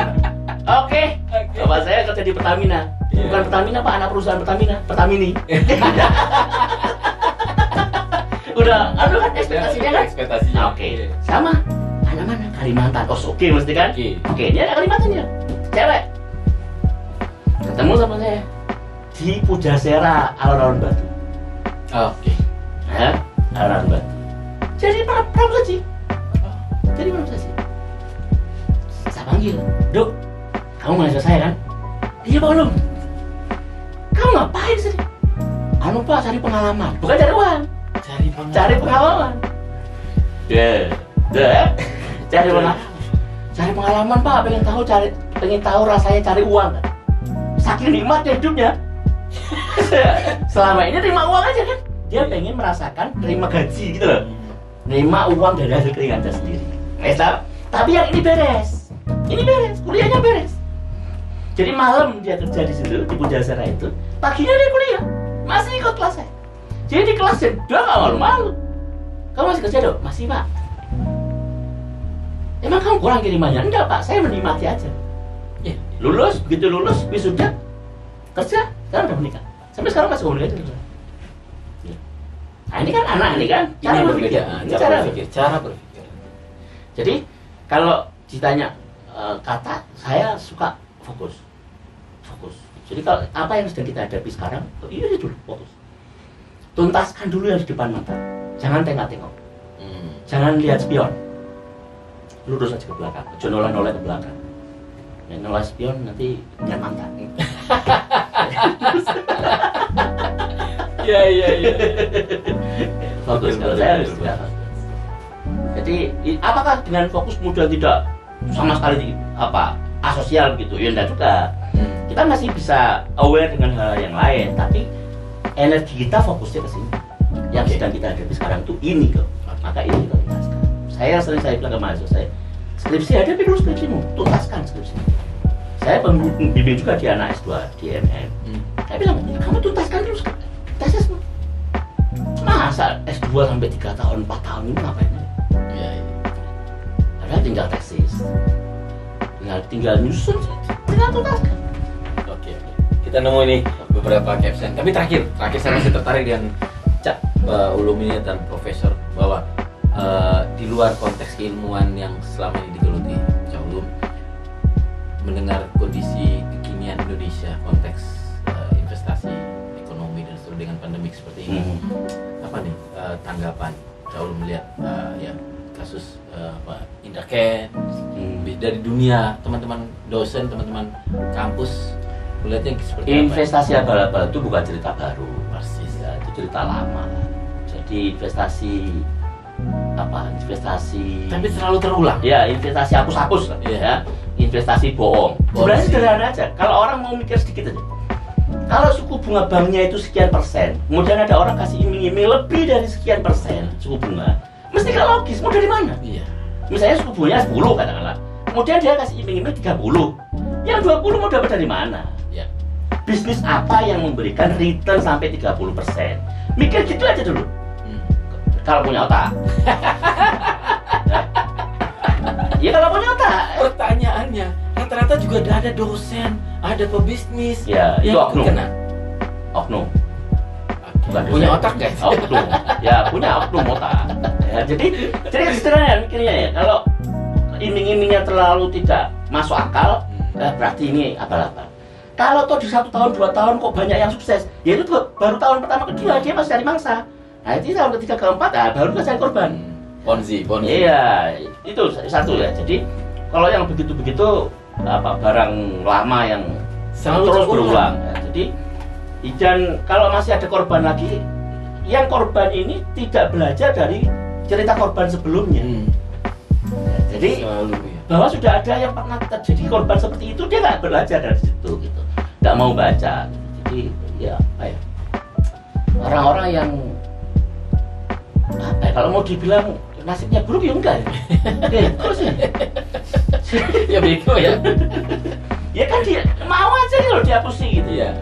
Oke. Bapak saya kerja di Pertamina. Bukan Pertamina pak, anak perusahaan Pertamina, Pertamini. Udah, aduh kan ekspektasinya kan? Ekspektasinya. Oke. Sama. Anak mana? Kalimantan. Oh, oke mesti kan? Oke, ini anak Kalimantan ya. Cewek. Ketemu sama saya di Pujasera Alun-Alun Batu. Oke. Ya, Alun-Alun Batu. Jadi pramu saji. Jadi pramu saji. Saya panggil, Dok, kamu mahasiswa saya kan? Iya Pak Ulum. Kamu ngapain sih? anu Pak, cari pengalaman, bukan cari uang. Cari pengalaman. Cari pengalaman. Cari pengalaman Pak, pengen tahu rasanya cari uang kan. Saking nikmatnya hidupnya. Selama ini terima uang aja kan. Dia pengen merasakan terima gaji gitu loh. Nerima uang dari hasil keringatnya sendiri. Tapi yang ini beres. Ini beres, kuliahnya beres. Jadi malam dia kerja di situ, di Pujaksara itu. Paginya dia kuliah. Masih ikut kelas saya. Jadi di kelas dia nggak malu-malu. Kamu masih kerja dong? Masih Pak. Emang kamu kurang kirimannya? Enggak Pak, saya menikmati aja. Ya, lulus, begitu lulus, wisuda, kerja, sekarang udah menikah. Sampai sekarang masih komunikasi terus. Ya. Nah ini kan anak ini kan cara berpikir. Cara berpikir. Jadi kalau ditanya kata, saya suka fokus. Jadi kalau apa yang sedang kita hadapi sekarang, ini dulu fokus. Tuntaskan dulu yang di depan mata. Jangan tengok-tengok. Jangan lihat spion. Lurus aja ke belakang. Jangan noleh ke belakang. Yang noleh spion nanti punya mantan. Iya. Fokus kalau saya harus fokus. Jadi apakah dengan fokus kemudian tidak sama sekali asosial gitu? Ya enggak juga. Kita masih bisa aware dengan hal yang lain, tapi energi kita fokusnya ke sini. Yang sedang kita hadapi sekarang itu ini kok. Maka ini kita tuntaskan. Saya bilang ke mahasiswa saya, skripsi hadapi dulu skripsimu, tuntaskan skripsi. Saya pembimbing juga di anak S2 di MM. Saya bilang, kamu tuntaskan dulu tesismu. Masa S2 sampai 3 tahun, 4 tahun ini ngapain? Iya. Padahal tinggal tesis, tinggal nyusun, tinggal tuntaskan. Oke. Kita nemu ini beberapa caption. Tapi terakhir saya masih tertarik dengan Cak Ulumi dan Profesor bahwa di luar konteks keilmuan yang selama ini digeluti Cak Ulum, mendengar kondisi kekinian Indonesia, konteks investasi, ekonomi dan seterusnya dengan pandemik seperti ini, apa nih tanggapan Cak Ulum melihat ya kasus Indra Kents dari dunia, teman-teman dosen, teman-teman kampus melihatnya seperti investasi abal-abal itu bukan cerita baru, persis ya, itu cerita lama. Jadi investasi tapi selalu terulang. Ya, investasi hapus-hapus lah. Iya. Ya, investasi bohong. Sebenarnya sederhana aja. Kalau orang mau mikir sedikit aja. Kalau suku bunga banknya itu sekian persen, kemudian ada orang kasih iming-iming lebih dari sekian persen suku bunga, mesti kan logis. Mau dari mana? Iya. Misalnya suku bunganya 10 katakanlah, kemudian dia kasih iming-iming 30, yang 20 mau dapat dari mana? Iya. Bisnis apa yang memberikan return sampai 30%? Mikir gitu aja dulu. Kalau punya otak. Ya kalau punya otak. Pertanyaannya, rata-rata juga ada dosen, ada pebisnis. Ya, itu oknum. Kena. Oknum. Bukan punya otak guys. Oknum. Ya, punya oknum otak. Ya, jadi sederhana mikirnya ya. Kalau iming-imingnya terlalu tidak masuk akal, berarti ini abal-abal. Kalau toh di 1 tahun 2 tahun kok banyak yang sukses, ya itu baru tahun pertama kedua dia masih cari mangsa. Nah itu tahun ketiga keempat baru cari korban. Ponzi. Iya, itu satu ya. Jadi kalau yang begitu-begitu barang lama yang selalu terus berulang. Ya. Jadi dan kalau masih ada korban lagi, yang korban ini tidak belajar dari cerita korban sebelumnya. Ya, jadi bahwa sudah ada yang pernah terjadi korban seperti itu, dia nggak belajar dari situ gitu, nggak mau baca. Jadi ya orang-orang yang kalau mau dibilang nasibnya buruk ya enggak ya. Terus ya bego ya. Ya kan dia mau aja nih loh dihapusin gitu ya.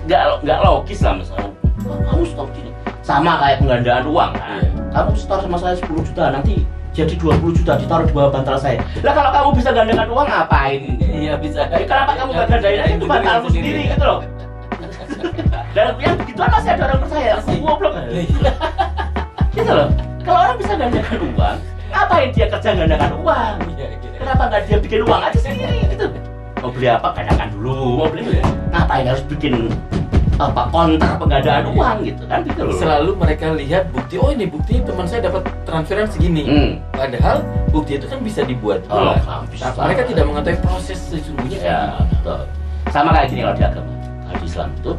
Nggak logis lah misalnya. Kamu stop gini. Sama kayak penggandaan uang kan. Kamu store sama saya 10 juta nanti jadi 20 juta ditaruh di bawah bantal saya. Lah kalau kamu bisa gandakan uang ngapain? Iya bisa. Kenapa kamu gak gandain aja itu bantalmu sendiri gitu loh. Dan yang begituan masih ada orang percaya. Goblok kan. Gitu loh. Kalau orang bisa gandakan uang, ngapain dia kerja gandakan uang? Kenapa nggak dia bikin uang aja sendiri gitu? Mau beli apa gandakan dulu, mau beli ngapain harus bikin kontrak penggandaan uang gitu kan gitu loh. Selalu mereka lihat bukti, oh ini bukti teman saya dapat transferan segini. Padahal bukti itu kan bisa dibuat. Mereka tidak mengetahui proses sesungguhnya. Ya, betul. Sama kayak gini kalau di agama, kalau di Islam itu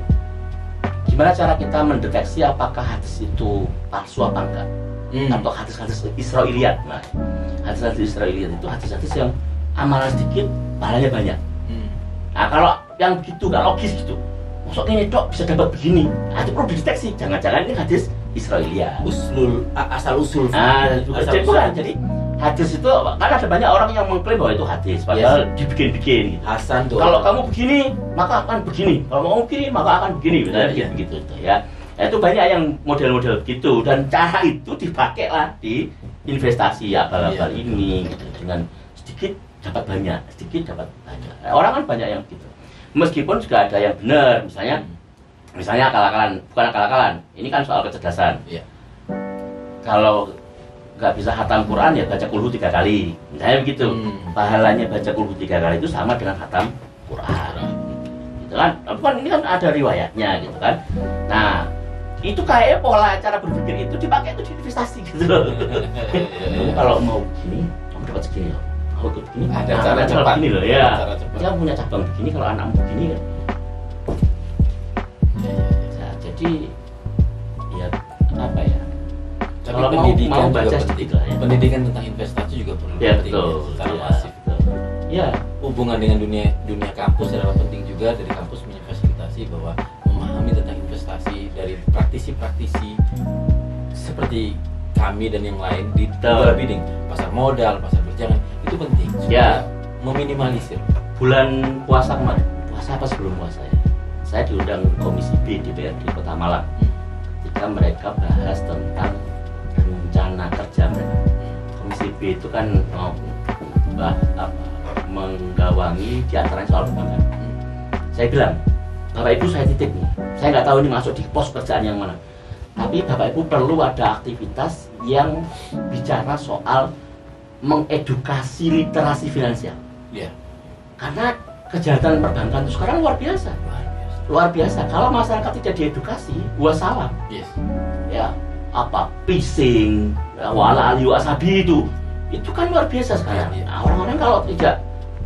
gimana cara kita mendeteksi apakah hadis itu palsu apa enggak? Atau hadis-hadis Israiliyat. Nah, hadis-hadis Israiliyat itu hadis-hadis yang amalan sedikit, pahalanya banyak. Nah, kalau yang begitu nggak logis gitu, maksudnya ini dok bisa dapat begini, nah, itu perlu dideteksi. Jangan-jangan ini hadis Israiliyat. Asal usul. Jadi hadis itu kan ada banyak orang yang mengklaim bahwa itu hadis, padahal dibikin-bikin. Gitu. Hasan tuh. Kalau kamu begini, maka akan begini. Kalau kamu begini, maka akan begini. Misalnya begitu ya. Nah, itu banyak yang model-model gitu, dan cara itu dipakai lah di investasi abal-abal ini gitu. Dengan sedikit dapat banyak, sedikit dapat banyak. Nah, orang kan banyak yang gitu. Meskipun juga ada yang benar, misalnya akal-akalan, bukan akal-akalan. Ini kan soal kecerdasan. Iya. Kalau nggak bisa khatam Quran ya baca kulhu 3 kali, misalnya begitu. Pahalanya baca kulhu 3 kali itu sama dengan khatam Quran. Gitu kan? Tapi kan ini kan ada riwayatnya gitu kan. Nah, itu kayak pola cara berpikir itu dipakai itu di investasi gitu loh. Kamu kalau mau begini, kamu dapat segini loh. Kalau begini, ada cara cepat begini loh ya. Cara cepat. Dia punya cabang begini, kalau anakmu begini kan. Nah, jadi ya apa ya? Tapi Kalau pendidikan mau juga baca penting. sedikit lah ya. Pendidikan tentang investasi juga perlu Ya penting betul. secara Ya, masif. betul. Ya, Hubungan dengan dunia kampus adalah penting juga. Dari kampus punya fasilitasi bahwa memahami tentang investasi dari praktisi-praktisi seperti kami dan yang lain di Betul. bidding, pasar modal, pasar berjangan, itu penting supaya Ya. meminimalisir. bulan puasa kemarin, puasa apa sebelum puasa ya? Saya diundang Komisi B DPRD Kota Malang. Ketika mereka bahas tentang rencana kerja mereka. Komisi B itu kan mau menggawangi diantaranya soal perbankan. Saya bilang, Bapak Ibu saya titip nih, saya nggak tahu ini masuk di pos kerjaan yang mana. Tapi Bapak Ibu perlu ada aktivitas yang bicara soal mengedukasi literasi finansial. Ya. Karena kejahatan perbankan itu sekarang luar biasa. Luar biasa. Kalau masyarakat tidak diedukasi, gua salah. Yes. Ya, apa phishing, wala aliu asabi itu kan luar biasa sekarang. Ya, ya. Nah, orang-orang kalau tidak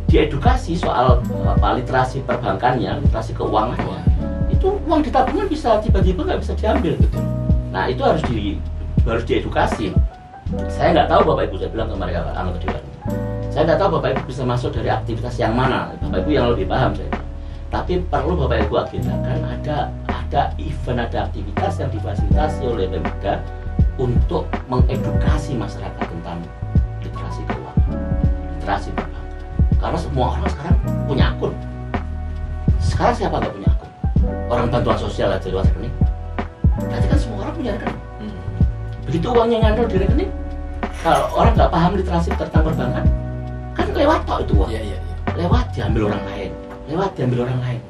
diedukasi soal literasi perbankannya, literasi keuangannya, itu uang di tabungan bisa tiba-tiba nggak bisa diambil. Betul. Nah, itu harus diedukasi. Saya nggak tahu Bapak Ibu, saya bilang ke mereka, ke Dewan. Saya nggak tahu Bapak Ibu bisa masuk dari aktivitas yang mana. Bapak Ibu yang lebih paham saya. Tapi perlu Bapak Ibu agendakan ada event, ada aktivitas yang difasilitasi oleh Pemda untuk mengedukasi masyarakat tentang literasi keuangan, literasi perbankan. Karena semua orang sekarang punya akun. Sekarang siapa nggak punya akun? Orang bantuan sosial aja lewat rekening. Berarti kan semua orang punya rekening. Begitu uangnya ngandol di rekening, kalau orang nggak paham literasi tentang perbankan, kan lewat tok itu uang. Iya, iya, iya. Lewat diambil orang lain, lewat diambil orang lain.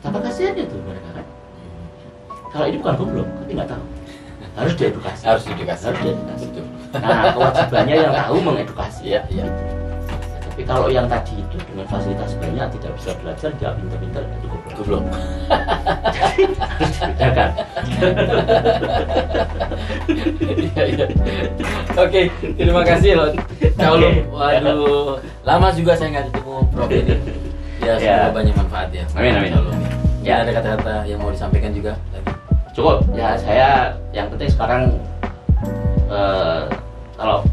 Betapa kasihannya tuh mereka kan. Kalau ini bukan goblok, tapi nggak tahu. Harus diedukasi. Harus diedukasi. Harus diedukasi. Betul. Nah, kewajibannya yang tahu mengedukasi. Iya, iya. Tapi kalau yang tadi itu dengan fasilitas banyak tidak bisa belajar, dia pintar-pintar itu goblok. Goblok. Jadi harus dibedakan. Iya, iya. Oke, terima kasih loh. Kalau waduh, lama juga saya nggak ketemu Prof ini. Ya, semoga Ya. banyak manfaat ya. Amin, amin. Kalau Ya. ada kata-kata yang mau disampaikan juga tadi. Cukup ya, saya yang penting sekarang kalau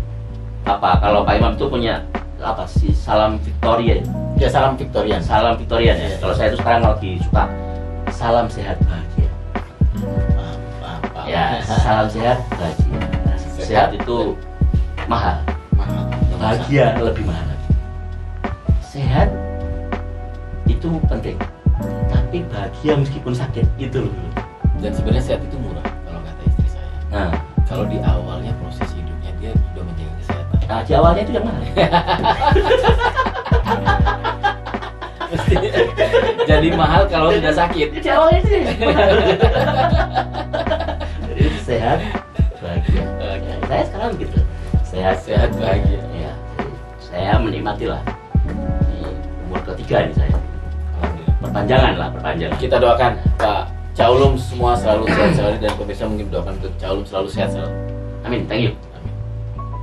Pak Imam itu punya apa sih, salam Victoria Ya, salam Victorian. ya. Kalau saya itu sekarang lagi suka salam sehat bahagia ya. Salam sehat bahagia. Sehat itu mahal, bahagia lebih mahal lagi. Sehat itu penting, tapi bahagia meskipun sakit itu loh. Dan sebenarnya sehat itu murah kalau kata istri saya. Nah, Kalau di awalnya proses hidupnya dia sudah menjaga kesehatan. nah di awalnya itu yang mana? Mesti jadi mahal kalau sudah sakit. Di awalnya itu yang mahal. Jadi sehat bahagia. Oke. Ya, saya sekarang gitu, Sehat bahagia. Ya, saya menikmati lah. Ini umur ketiga ini saya. Alhamdulillah. Perpanjangan. Kita doakan Pak Caulum semua selalu sehat selalu, dan pemirsa mungkin doakan untuk Caulum selalu sehat selalu. Amin, thank you. Amin.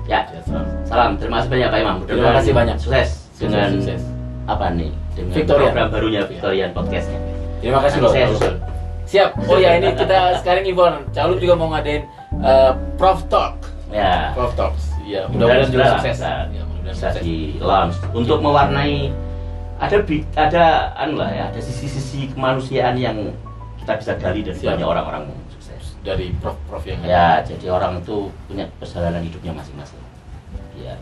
Ya, Sehat selalu. salam. Terima kasih banyak Pak Imam. Terima kasih banyak. Sukses dengan Sukses. apa nih? Dengan Victorian. program barunya Victorian Podcastnya. Terima kasih Nanti loh. saya Caulum. susul. Siap. Oh ya, ini kita sekarang Ivon, Calum juga mau ngadain Prof Talk. Ya. Prof Talks. Ya, mudah-mudahan juga sukses. Bisa, Ya, mudah-mudahan bisa sukses. di launch untuk mewarnai ada anu lah ya, ada sisi-sisi kemanusiaan yang kita bisa gali dari Siap. banyak orang-orang sukses. Dari prof-prof yang ada. Ya, jadi orang itu punya perjalanan hidupnya masing-masing. Ya,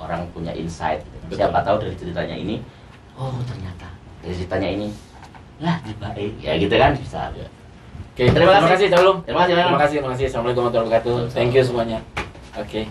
orang punya insight. Gitu. Betul. Siapa tahu dari ceritanya ini, oh ternyata dari ceritanya ini, lah dibaik. Ya gitu kan bisa. Ya. Oke, terima kasih Calum. Terima kasih. Terima kasih. Assalamualaikum warahmatullahi wabarakatuh. Thank you semuanya. Oke.